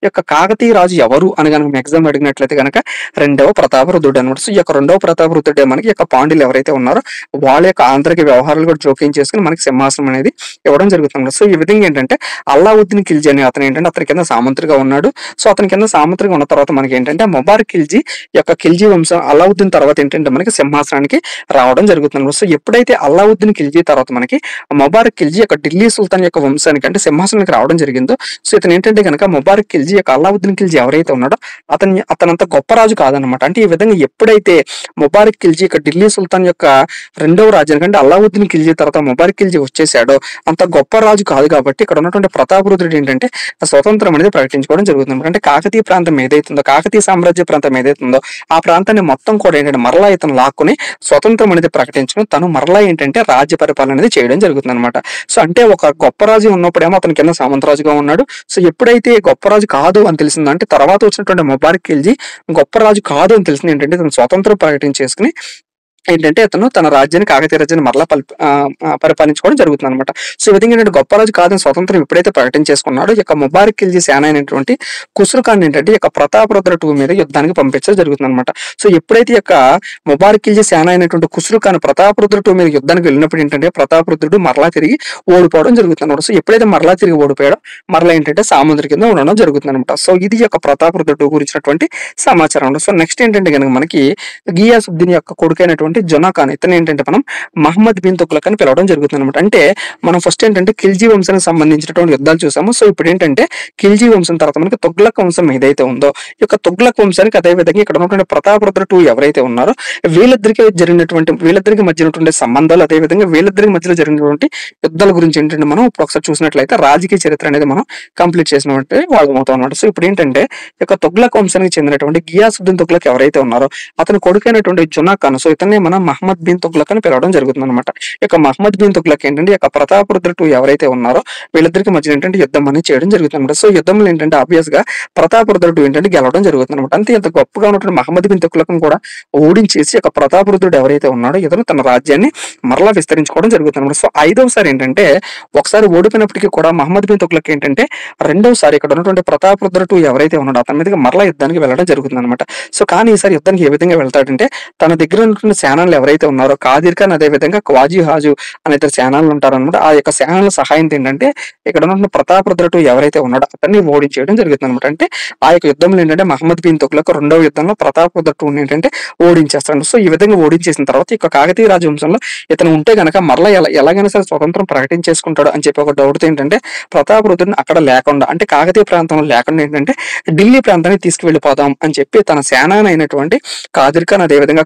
S1: యొక్క కాకతీయ రాజు ఎవరు అని కనుక ఎగ్జామ్ అడిగినట్లయితే కనుక రెండవ ప్రతాపరుద్రుడు అనమాట. సో ఈ యొక్క రెండవ ప్రతాపరుద్రుడే మనకి యొక్క పాండ్యులు ఎవరైతే ఉన్నారో వాళ్ళ యొక్క ఆంతరిక వ్యవహారాలు కూడా జోక్యం చేసుకుని మనకి సింహాసనం అనేది ఇవ్వడం జరుగుతుంది. సో ఈ విధంగా ఏంటంటే అల్లావుద్దీన్ ఖిల్జీ అనే అతను ఏంటంటే అతని కింద సామంత్రిగా ఉన్నాడు. సో అతని కింద సామంత్రిగా ఉన్న తర్వాత మనకి ఏంటంటే ముబారక్ ఖిల్జీ యొక్క ఖిల్జీ వంశం అల్లావుద్దీన్ తర్వాత ఏంటంటే మనకి సింహాసనానికి రావడం జరుగుతుంది. సో ఎప్పుడైతే అల్లావుద్దీన్ ఖిల్జీ తర్వాత మనకి ముబారక్ ఖిల్జీ యొక్క ఢిల్లీ సుల్తాన్ యొక్క వంశానికి అంటే సింహాసనానికి రావడం జరిగిందో, సో ఇతను ఏంటంటే కనుక ముబారక్ ఖిల్జీ యొక్క అల్లావుద్దీన్ ఖిల్జీ ఎవరైతే ఉన్నాడో అతనంత గొప్ప రాజు కాదనమాట. అంటే ఈ విధంగా ఎప్పుడైతే ముబారక్ ఖిల్జీ యొక్క ఢిల్లీ సుల్తాన్ యొక్క రెండవ రాజు అంటే అల్లావుద్దీన్ ఖిల్జీ తర్వాత ముబారక్ ఖిల్జీ వచ్చేసాడో అంత గొప్ప రాజు కాదు కాబట్టి ఇక్కడ ఉన్నటువంటి ప్రతాపరుద్రుడు ఏంటంటే స్వతంత్రం అనేది ప్రకటించుకోవడం జరుగుతుంది. అంటే కాకతీయ ప్రాంతం ఏదైతుందో, కాకతీయ సామ్రాజ్య ప్రాంతం ఏదైతుందో ఆ ప్రాంతాన్ని మొత్తం కూడా ఏంటంటే మరలా ఇతను లాక్కుని స్వతంత్రం అనేది ప్రకటించుకుని తను మరలా ఏంటంటే రాజ్య పరిపాలన అనేది చేయడం జరుగుతుంది అనమాట. సో అంటే ఒక గొప్ప రాజు ఉన్నప్పుడేమో అతని కింద సామంతరాజుగా ఉన్నాడు. సో ఎప్పుడైతే గొప్ప రాజు కాదు అని తెలిసిందో, అంటే తర్వాత వచ్చినటువంటి ముబారక్ ఖిల్జీ గొప్ప రాజు కాదు అని తెలిసింది ఏంటంటే తను స్వతంత్రం ప్రకటించేసుకుని ఏంటంటే అతను తన రాజ్యాన్ని కాకతీయ రాజ్యాన్ని మరలా పరిపాలించుకోవడం జరుగుతుంది అనమాట. సో ఈ విధంగా ఏంటంటే గొప్ప రాజు కాదని స్వతంత్రం ఎప్పుడైతే ప్రకటించేసుకున్నాడో ఇక ముబారక్ ఖిల్జీ సేన అయినటువంటి ఖుస్రు ఖాన్ ఏంటంటే ఇక ప్రతాపరుద్ర II మీద యుద్ధానికి పంపించడం జరుగుతుంది అనమాట. సో ఎప్పుడైతే ఇక ముబారక్ ఖిల్జీ సేన అయినటువంటి ఖుస్రు ఖాన్ ప్రతాపరుద్ర II మీద యుద్ధానికి వెళ్ళినప్పుడు ఏంటంటే ప్రతాపరుద్రుడు మరలా తిరిగి ఓడిపోవడం జరుగుతుంది అనమాట. సో ఎప్పుడైతే మరలా తిరిగి ఓడిపోయాడో మరలా ఏంటంటే సామంతుడి కింద ఉండడం జరుగుతుంది అనమాట. సో ఇది యొక్క ప్రతాపరుద్ర II గురించినటువంటి సమాచారం. సో నెక్స్ట్ ఏంటంటే కనుక మనకి గియాసుద్దీన్ యొక్క కొడుకైనటువంటి జొనా ఖాన్, ఇతను ఏంటంటే మనం మహమ్మద్ బిన్ తుగ్లక్ అని పిలవడం జరుగుతుంది అనమాట. అంటే మనం ఫస్ట్ ఏంటంటే ఖిల్జీ వంశానికి సంబంధించినటువంటి యుద్ధాలు చూసాము. సో ఇప్పుడు ఏంటంటే ఖిల్జీ వంశం తర్వాత మనకి తుగ్లక్ వంశం ఏదైతే ఉందో ఈ యొక్క తుగ్లక్ వంశానికి అదే విధంగా ఇక్కడ ఉన్నటువంటి ప్రతాపరుద్ర II ఎవరైతే ఉన్నారో వీళ్ళిద్దరికి మధ్య ఉన్నటువంటి సంబంధాలు, అదే విధంగా వీళ్ళిద్దరికి మధ్యలో జరిగినటువంటి యుద్ధాల గురించి ఏంటంటే మనం ఇప్పుడు ఒకసారి చూసినట్లయితే రాజకీయ చరిత్ర అనేది మనం కంప్లీట్ చేసినటువంటి వాళ్ళం అవుతాం అనమాట. సో ఇప్పుడు ఏంటంటే ఈ యొక్క తుగ్లక్ వంశానికి చెందినటువంటి గియాసుద్దీన్ తుగ్లక్ ఎవరైతే ఉన్నారో అతని కొడుకైనటువంటి జొనా ఖాన్, సో ఇతన్ని మనం మహమ్మద్ బిన్ తుగ్లక్ అని పిలవడం జరుగుతుంది అనమాట. ఇక మహమ్మద్ బిన్ తుగ్లక్ ఏంటంటే ఇక ప్రతాపరుద్ర II ఎవరైతే ఉన్నారో వీళ్ళిద్దరికి మధ్య ఏంటంటే యుద్ధం అనేది చేయడం జరుగుతుంది అనమాట. సో యుద్ధంలో ఏంటంటే ఆబ్వియస్ గా ప్రతాపరుద్ర II ఏంటంటే గెలవడం జరుగుతుంది అనమాట. అంతే ఇంత గొప్పగా ఉన్నటువంటి మహమ్మద్ బిన్ తుగ్లక్ కూడా ఓడించేసి ఇక ప్రతాపరుద్రుడు ఎవరైతే ఉన్నాడో ఇతను తన రాజ్యాన్ని మరలా విస్తరించుకోవడం జరుగుతుంది అనమాట. సో ఐదవసారి ఏంటంటే ఒకసారి ఓడిపోయినప్పటికీ కూడా మహమ్మద్ బిన్ తుగ్లక్ ఏంటంటే రెండవసారి ఇక్కడ ఉన్నటువంటి ప్రతాపరుద్ర II ఎవరైతే ఉన్నాడో అతని మీదకి మరలా యుద్ధానికి వెళ్ళడం జరుగుతుంది అనమాట. సో కానీ ఈసారి యుద్ధానికి ఏ విధంగా వెళ్తాడంటే తన దగ్గర ఉన్నటువంటి సేనలు ఎవరైతే ఉన్నారో కాదిర్ ఖాన్ అదే విధంగా క్వాజీ హాజు అనే ఇద్దరు సేనలు ఉంటారనమాట. ఆ యొక్క సేనల సహాయంతో ఏంటంటే ఇక్కడ ఉన్న ప్రతాపరుద్ర II ఎవరైతే ఉన్నాడో అతన్ని ఓడించేయడం జరుగుతుంది అనమాట. అంటే ఆ యొక్క యుద్ధంలో ఏంటంటే మహమ్మద్ బిన్ తుగ్లక్ రెండవ యుద్ధంలో ప్రతాపరుద్ర II ఏంటంటే ఓడించేస్తాడు. సో ఈ విధంగా ఓడించేసిన తర్వాత ఇక కాకతీయ రాజవంశంలో ఇతను ఉంటే గనక మరలా ఎలాగైనా సరే స్వతంత్రం ప్రకటించేసుకుంటాడు అని చెప్పి ఒక డౌట్ ఏంటంటే ప్రతాపరుద్రుడిని అక్కడ లేకుండా అంటే కాకతీయ ప్రాంతంలో లేకుండా ఏంటంటే ఢిల్లీ ప్రాంతానికి తీసుకువెళ్ళిపోదాం అని చెప్పి తన సేనాని అయినటువంటి కాదిర్ ఖాన్ అదే విధంగా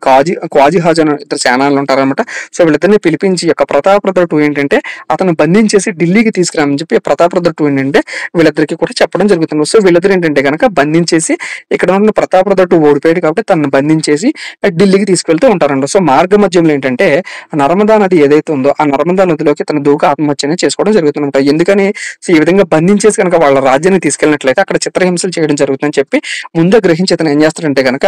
S1: క్వాజీ హాజ్ అనే ఇద్దరు సేనాలు ఉంటారనమాట. సో వీళ్ళిద్దరిని పిలిపించి యొక్క ప్రతాపరుద్ర II ఏంటంటే అతను బంధించేసి ఢిల్లీకి తీసుకురామని చెప్పి ప్రతాపరుద్ర II ఏంటంటే వీళ్ళిద్దరికి కూడా చెప్పడం జరుగుతుంది. సో వీళ్ళిద్దరు ఏంటంటే కనుక బంధించేసి ఇక్కడ ఉన్న ప్రతాపరుద్ర II ఓడిపోయాడు కాబట్టి తనను బంధించేసి ఢిల్లీకి తీసుకెళ్తూ ఉంటారండి. సో మార్గ మధ్యంలో ఏంటంటే నర్మదా నది ఏదైతే ఉందో ఆ నర్మదా నదిలోకి తన దూక ఆత్మహత్య చేసుకోవడం జరుగుతుందంట. ఎందుకని ఈ విధంగా బంధించేసి కనుక వాళ్ళ రాజ్యాన్ని తీసుకెళ్ళినట్లయితే అక్కడ చిత్రహింసలు చేయడం జరుగుతుందని చెప్పి ముందే గ్రహించి అతను ఏం చేస్తాడంటే కనుక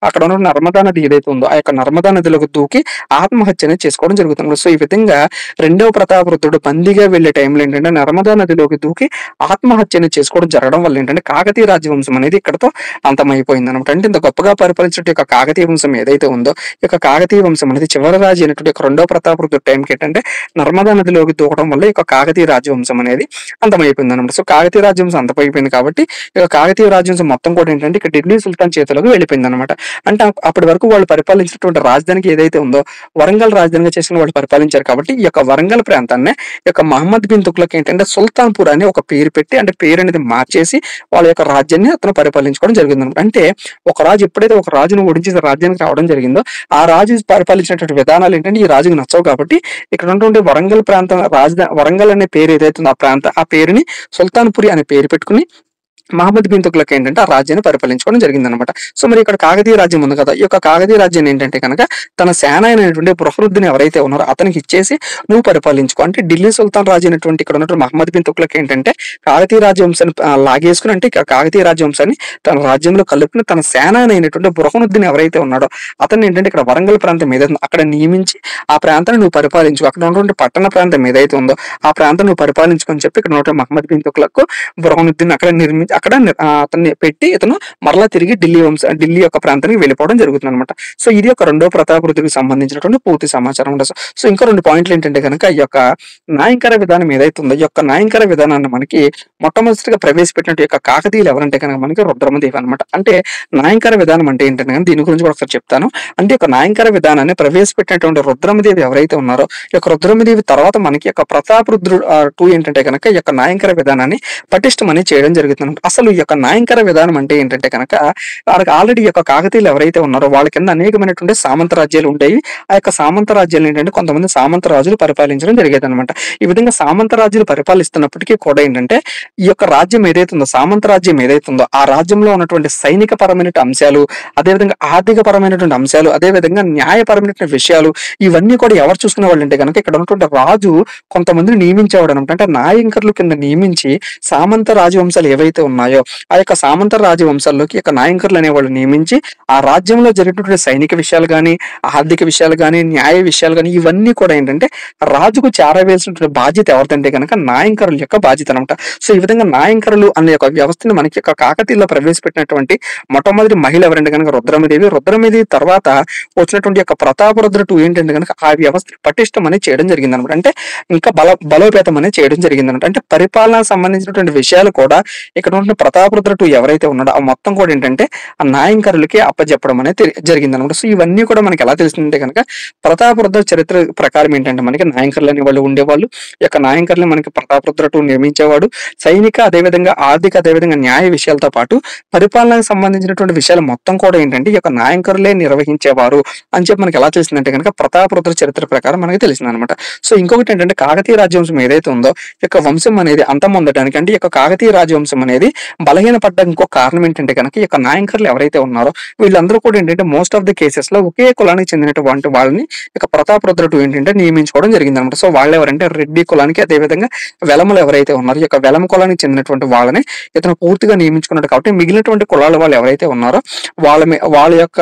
S1: అక్కడ ఉన్న నర్మదా నది ఏదైతే ఉందో ఆ యొక్క నర్మదా నదిలోకి దూకి ఆత్మహత్య చేసుకోవడం జరుగుతుంది. సో ఈ విధంగా రెండవ ప్రతాపరుద్రుడు బందీగా వెళ్లే టైంలో ఏంటంటే నర్మదా నదిలోకి దూకి ఆత్మహత్య చేసుకోవడం జరగడం వల్ల ఏంటంటే కాకతీయ రాజవంశం అనేది ఇక్కడతో అంతమైపోయింది అనమాట. అంటే ఇంత గొప్పగా పరిపాలించిన యొక్క కాకతీయ వంశం ఏదైతే ఉందో ఈ యొక్క కాకతీయ వంశం అనేది చివరి రాజు అయినటువంటి రెండవ ప్రతాపరుద్రుడు టైంకి ఏంటంటే నర్మదా నదిలోకి దూకడం వల్ల ఈ యొక్క కాకతీయ రాజవంశం అనేది అంతమైపోయింది అనమాట. సో కాకతీయ రాజవంశం అంతమైపోయింది కాబట్టి ఇక కాకతీయ రాజవంశం మొత్తం కూడా ఏంటంటే ఇక ఢిల్లీ సుల్తాన్ చేతిలోకి వెళ్ళిపోయింది అనమాట. అంటే అప్పటి వరకు వాళ్ళు పరిపాలించినటువంటి రాజధానికి ఏదైతే ఉందో వరంగల్ రాజధానిగా చేసుకుని వాళ్ళు పరిపాలించారు కాబట్టి ఈ యొక్క వరంగల్ ప్రాంతాన్ని ఈ యొక్క మహమ్మద్ బిన్ తుగ్లక్ ఏంటంటే సుల్తాన్పూర్ అని ఒక పేరు పెట్టి అంటే పేరు అనేది మార్చేసి వాళ్ళ యొక్క రాజ్యాన్ని అతను పరిపాలించుకోవడం జరిగింది అనమాట. అంటే ఒక రాజు ఎప్పుడైతే ఒక రాజును ఓడించి రాజ్యానికి రావడం జరిగిందో ఆ రాజు పరిపాలించినటువంటి విధానాలు ఏంటంటే ఈ రాజుకు నచ్చవు కాబట్టి ఇక్కడ ఉన్నటువంటి వరంగల్ ప్రాంతం వరంగల్ అనే పేరు ఏదైతే ఉందో ఆ పేరుని సుల్తాన్పురి అనే పేరు పెట్టుకుని మహమ్మద్ బిన్ తుగ్లక్ ఏంటంటే ఆ రాజ్యాన్ని పరిపాలించుకోవడం జరిగిందనమాట. సో మరి ఇక్కడ కాకతీయ రాజ్యం ఉంది కదా! ఈ యొక్క కాకతీయ రాజ్యాన్ని ఏంటంటే గనక తన సేన అయినటువంటి బృహరుద్దీన్ ఎవరైతే ఉన్నారో అతనికి ఇచ్చేసి నువ్వు పరిపాలించుకో. అంటే ఢిల్లీ సుల్తాన్ రాజు అయినటువంటి ఇక్కడ ఉన్నటువంటి మహమ్మద్ బిన్ తుగ్లక్ ఏంటంటే కాకతీయ రాజవంశాన్ని లాగేసుకొని అంటే కాకతీయ రాజవంశాన్ని తన రాజ్యంలో కలుపుకొని తన సేన అయినటువంటి బృహరుద్దీన్ ఎవరైతే ఉన్నాడో అతన్ని ఏంటంటే ఇక్కడ వరంగల్ ప్రాంతం ఏదైతే ఉందో అక్కడ నియమించి ఆ ప్రాంతాన్ని నువ్వు పరిపాలించుకో. అక్కడ ఉన్నటువంటి పట్టణ ప్రాంతం ఏదైతే ఉందో ఆ ప్రాంతం నువ్వు పరిపాలించుకొని చెప్పి ఇక్కడ ఉన్నటువంటి మహమ్మద్ బిన్ తుగ్లక్ బృహరుద్దీన్ అక్కడ నిర్మించి అక్కడ అతన్ని పెట్టి ఇతను మరలా తిరిగి ఢిల్లీ యొక్క ప్రాంతానికి వెళ్ళిపోవడం జరుగుతుంది అనమాట. సో ఇది ఒక రెండో ప్రతాపరుద్రుడికి సంబంధించినటువంటి పూర్తి సమాచారం ఉండదు. సో ఇంకా రెండు పాయింట్లు ఏంటంటే కనుక ఈ యొక్క నాయంకర విధానం ఏదైతే ఉందో ఈ యొక్క నాయంకర విధానాన్ని మనకి మొట్టమొదటిగా ప్రవేశపెట్టినట్టు యొక్క కాకతీయులు ఎవరంటే కనుక మనకి రుద్రమదేవి అనమాట. అంటే నాయంకర విధానం అంటే ఏంటంటే కనుక దీని గురించి కూడా ఒకసారి చెప్తాను. అంటే ఒక నాయంకర విధానాన్ని ప్రవేశపెట్టినటువంటి రుద్రమదేవి ఎవరైతే ఉన్నారో ఈ యొక్క రుద్రమదేవి తర్వాత మనకి యొక్క ప్రతాపరుద్రుడు టూ ఏంటంటే కనుక ఈ యొక్క నాయంకర విధానాన్ని పటిష్టం అనేది చేయడం జరుగుతుంది. అసలు ఈ యొక్క నాయంకర విధానం అంటే ఏంటంటే కనుక వాళ్ళకి ఆల్రెడీ ఈ యొక్క కాకతీయులు ఎవరైతే ఉన్నారో వాళ్ళ కింద అనేకమైనటువంటి సామంత రాజ్యాలు ఉండేవి. ఆ యొక్క సామంత రాజ్యాలు ఏంటంటే కొంతమంది సామంత రాజులు పరిపాలించడం జరిగేది అనమాట. ఈ విధంగా సామంత రాజులు పరిపాలిస్తున్నప్పటికీ కూడా ఏంటంటే ఈ యొక్క రాజ్యం ఏదైతే ఉందో సామంత రాజ్యం ఏదైతే ఉందో ఆ రాజ్యంలో ఉన్నటువంటి సైనిక పరమైన అంశాలు, అదేవిధంగా ఆర్థిక పరమైనటువంటి అంశాలు, అదేవిధంగా న్యాయపరమైనటువంటి విషయాలు ఇవన్నీ కూడా ఎవరు చూసుకునే వాళ్ళు అంటే కనుక ఇక్కడ ఉన్నటువంటి రాజు కొంతమందిని నియమించేవాడు అనమాట. అంటే నాయంకర్లు కింద నియమించి సామంత రాజవంశాలు ఏవైతే ఉన్నాయో ఆ యొక్క సామంత రాజవంశాల్లోకి యొక్క నాయంకర్లు అనేవాళ్ళు నియమించి ఆ రాజ్యంలో జరిగినటువంటి సైనిక విషయాలు కానీ, ఆర్థిక విషయాలు కానీ, న్యాయ విషయాలు కానీ ఇవన్నీ కూడా ఏంటంటే రాజుకు చేరవేసినటువంటి బాధ్యత ఎవరిదంటే కనుక నాయంకరుల యొక్క బాధ్యత అనమాట. సో ఈ విధంగా నాయంకరులు అనే ఒక వ్యవస్థని మనకి యొక్క కాకతీయుల్లో ప్రవేశపెట్టినటువంటి మొట్టమొదటి మహిళ ఎవరంటే కనుక రుద్రమదేవి. రుద్రమదేవి తర్వాత వచ్చినటువంటి యొక్క ప్రతాపరుద్ర టూ ఏంటంటే కనుక ఆ వ్యవస్థ పటిష్టం అనేది చేయడం జరిగింది అనమాట. అంటే ఇంకా బలోపేతం అనేది చేయడం జరిగింది అనమాట. అంటే పరిపాలనకు సంబంధించినటువంటి విషయాలు కూడా ఇక్కడ ఉన్న ప్రతాపరుద్ర టూ ఎవరైతే ఉన్నాడో ఆ మొత్తం కూడా ఏంటంటే ఆ నాయంకరులకి అప్పచెప్పడం అనేది జరిగింది అనమాట. సో ఇవన్నీ కూడా మనకి ఎలా తెలుస్తుంటే కనుక ప్రతాపరుద్ర చరిత్ర ప్రకారం ఏంటంటే మనకి నాయంకర్లు అనే వాళ్ళు ఉండేవాళ్ళు. ఈ యొక్క నాయంకర్లు మనకి ప్రతాపరుద్ర టూ నిర్మించేవాడు. సైనిక అదేవిధంగా ఆర్థిక అదేవిధంగా న్యాయ విషయాలతో పాటు పరిపాలనకు సంబంధించినటువంటి విషయాలు మొత్తం కూడా ఏంటంటే ఈ యొక్క నాయంకరులే నిర్వహించేవారు అని చెప్పి మనకి ఎలా తెలిసిందంటే కనుక ప్రతాపరుద్ర చరిత్ర ప్రకారం మనకి తెలిసింది అనమాట. సో ఇంకొకటి ఏంటంటే కాకతీయ రాజవంశం ఏదైతే ఉందో ఈ యొక్క వంశం అనేది అంతమొందడానికి అంటే ఈ యొక్క కాకతీయ రాజవంశం అనేది బలహీనపడ్డానికి ఇంకో కారణం ఏంటంటే కనుక ఈ యొక్క నాయంకర్లు ఎవరైతే ఉన్నారో వీళ్ళందరూ కూడా ఏంటంటే మోస్ట్ ఆఫ్ ది కేసెస్ లో ఒకే కులానికి చెందినటువంటి వాళ్ళని ఇక ప్రతాపరుద్ర టూ ఏంటంటే నియమించుకోవడం జరిగింది అనమాట. సో వాళ్ళు ఎవరంటే రెడ్డి కులానికి అదేవిధంగా వెలమలు ఎవరైతే ఉన్నారో ఈ యొక్క వెలమ కులానికి చెందినటువంటి వాళ్ళని ఇతను పూర్తిగా నియమించుకున్నాడు. కాబట్టి మిగిలినటువంటి కులాల వాళ్ళు ఎవరైతే ఉన్నారో వాళ్ళ యొక్క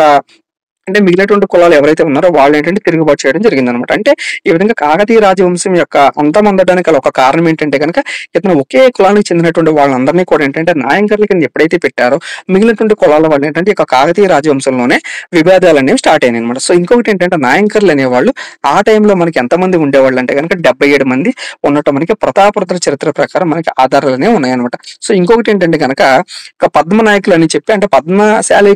S1: అంటే మిగిలినటువంటి కులాలు ఎవరైతే ఉన్నారో వాళ్ళు ఏంటంటే తిరుగుబాటు చేయడం జరిగింది అనమాట. అంటే ఈ విధంగా కాకతీయ రాజవంశం యొక్క అంతమొందడానికి ఒక కారణం ఏంటంటే కనుక ఇతను ఒకే కులానికి చెందినటువంటి వాళ్ళందరినీ కూడా ఏంటంటే నాయంకర్ల కింద ఎప్పుడైతే పెట్టారో మిగిలినటువంటి కులాల వాళ్ళు ఏంటంటే ఇక కాకతీయ రాజవంశంలోనే విభేదాలు అనేవి స్టార్ట్ అయినాయి అనమాట. సో ఇంకొకటి ఏంటంటే నాయంకర్లు అనేవాళ్ళు ఆ టైంలో మనకి ఎంతమంది ఉండేవాళ్ళు అంటే కనుక 77 మంది ఉన్నట్టు మనకి ప్రతాపరుద్ర చరిత్ర ప్రకారం మనకి ఆధారాలు అనేవి ఉన్నాయన్నమాట. సో ఇంకొకటి ఏంటంటే కనుక పద్మ నాయకులు అని చెప్పి అంటే పద్మశాలి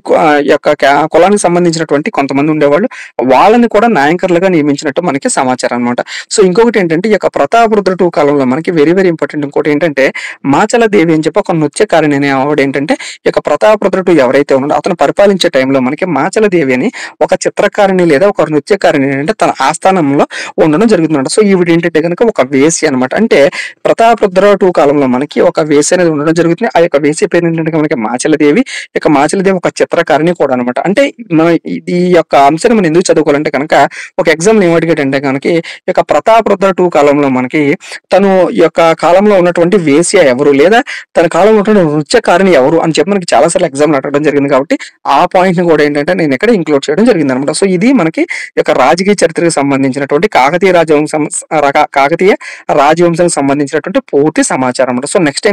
S1: యొక్క కులానికి సంబంధించినటువంటి కొంతమంది ఉండేవాళ్ళు వాళ్ళని కూడా నాయంకర్లుగా నియమించినట్టు మనకి సమాచారం అనమాట. సో ఇంకొకటి ఏంటంటే ఈ యొక్క ప్రతాపరుద్ర టూ కాలంలో మనకి వెరీ వెరీ ఇంపార్టెంట్ ఇంకోటి ఏంటంటే మాచల దేవి అని చెప్పి ఒక నృత్యకారిణి అనే ఆవిడ ఏంటంటే ఈ యొక్క ప్రతాపరుద్ర టూ ఎవరైతే ఉన్నాడో అతను పరిపాలించే టైంలో మనకి మాచల దేవి అని ఒక చిత్రకారిణి లేదా ఒక నృత్యకారిణి అంటే తన ఆస్థానంలో ఉండడం జరుగుతుందంట. సో ఈవిడ ఏంటంటే కనుక ఒక వేసి అనమాట. అంటే ప్రతాపరుద్ర టూ కాలంలో మనకి ఒక వేసి అనేది ఉండడం జరుగుతుంది. ఆ యొక్క వేసి పేరు ఏంటంటే మనకి మాచల దేవి. ఇక మాచల దేవి ఒక చిత్రకారిణి కూడా అనమాట. అంటే ఈ యొక్క అంశాన్ని మనం ఎందుకు చదువుకోవాలంటే కనుక ఒక ఎగ్జామ్ ఏం అడిగాడంటే కనుక ఈ యొక్క ప్రతాపరుద్ర టూ కాలంలో మనకి తను ఈ యొక్క కాలంలో ఉన్నటువంటి వేశ్య ఎవరు లేదా తన కాలంలో ఉన్నటువంటి నృత్యకారిణి ఎవరు అని చెప్పి మనకి చాలా సార్లు ఎగ్జామ్ అడగడం జరిగింది. కాబట్టి ఆ పాయింట్ ని కూడా ఏంటంటే నేను ఇక్కడ ఇంక్లూడ్ చేయడం జరిగింది అనమాట. సో ఇది మనకి ఈ యొక్క రాజకీయ చరిత్రకు సంబంధించినటువంటి కాకతీయ రాజవంశానికి సంబంధించినటువంటి పూర్తి సమాచారం అనమాట. సో నెక్స్ట్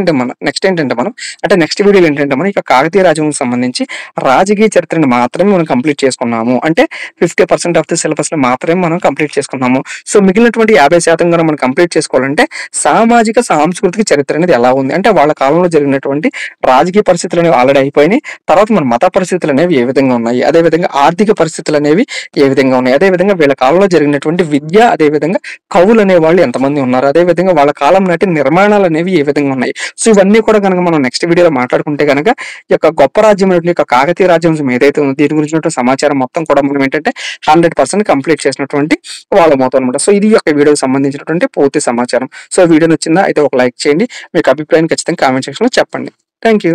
S1: ఏంటంటే మనం అంటే నెక్స్ట్ వీడియోలో ఏంటంటే మనం ఇక కాకతీయ రాజవంశం సంబంధించి రాజకీయ చరిత్రను మాత్రమే మనం కంప్లీట్ చేసుకున్నాము. అంటే 50% ఆఫ్ ది సిలబస్ ని మాత్రమే మనం కంప్లీట్ చేసుకున్నాము. సో మిగిలినటువంటి 50% కూడా మనం కంప్లీట్ చేసుకోవాలంటే సామాజిక సాంస్కృతిక చరిత్ర అనేది ఎలా ఉంది అంటే వాళ్ళ కాలంలో జరిగినటువంటి రాజకీయ పరిస్థితులు అనేవి ఆల్రెడీ అయిపోయినాయి. తర్వాత మన మత పరిస్థితులు అనేవి ఏ విధంగా ఉన్నాయి, అదేవిధంగా ఆర్థిక పరిస్థితులు అనేవి ఏ విధంగా ఉన్నాయి, అదేవిధంగా వీళ్ళ కాలంలో జరిగినటువంటి విద్య, అదేవిధంగా కవులు అనే వాళ్ళు ఎంతమంది ఉన్నారు, అదేవిధంగా వాళ్ళ కాలం నాటి నిర్మాణాలు అనేవి ఏ విధంగా ఉన్నాయి. సో ఇవన్నీ కూడా కనుక మనం నెక్స్ట్ వీడియోలో మాట్లాడుకుంటే కనుక ఈ యొక్క గొప్ప రాజ్యం యొక్క కాకతీయ రాజ్యం ఏదైతే ఉందో దీని గురించి సమాచారం మొత్తం కూడా మనం ఏంటంటే 100% కంప్లీట్ చేసినటువంటి వాళ్ళం అవుతాం అనమాట. సో ఇది యొక్క వీడియోకి సంబంధించినటువంటి పూర్తి సమాచారం. సో వీడియో నచ్చిందా అయితే ఒక లైక్ చేయండి, మీకు అభిప్రాయం ఖచ్చితంగా కామెంట్ సెక్షన్ లో చెప్పండి. Thank you.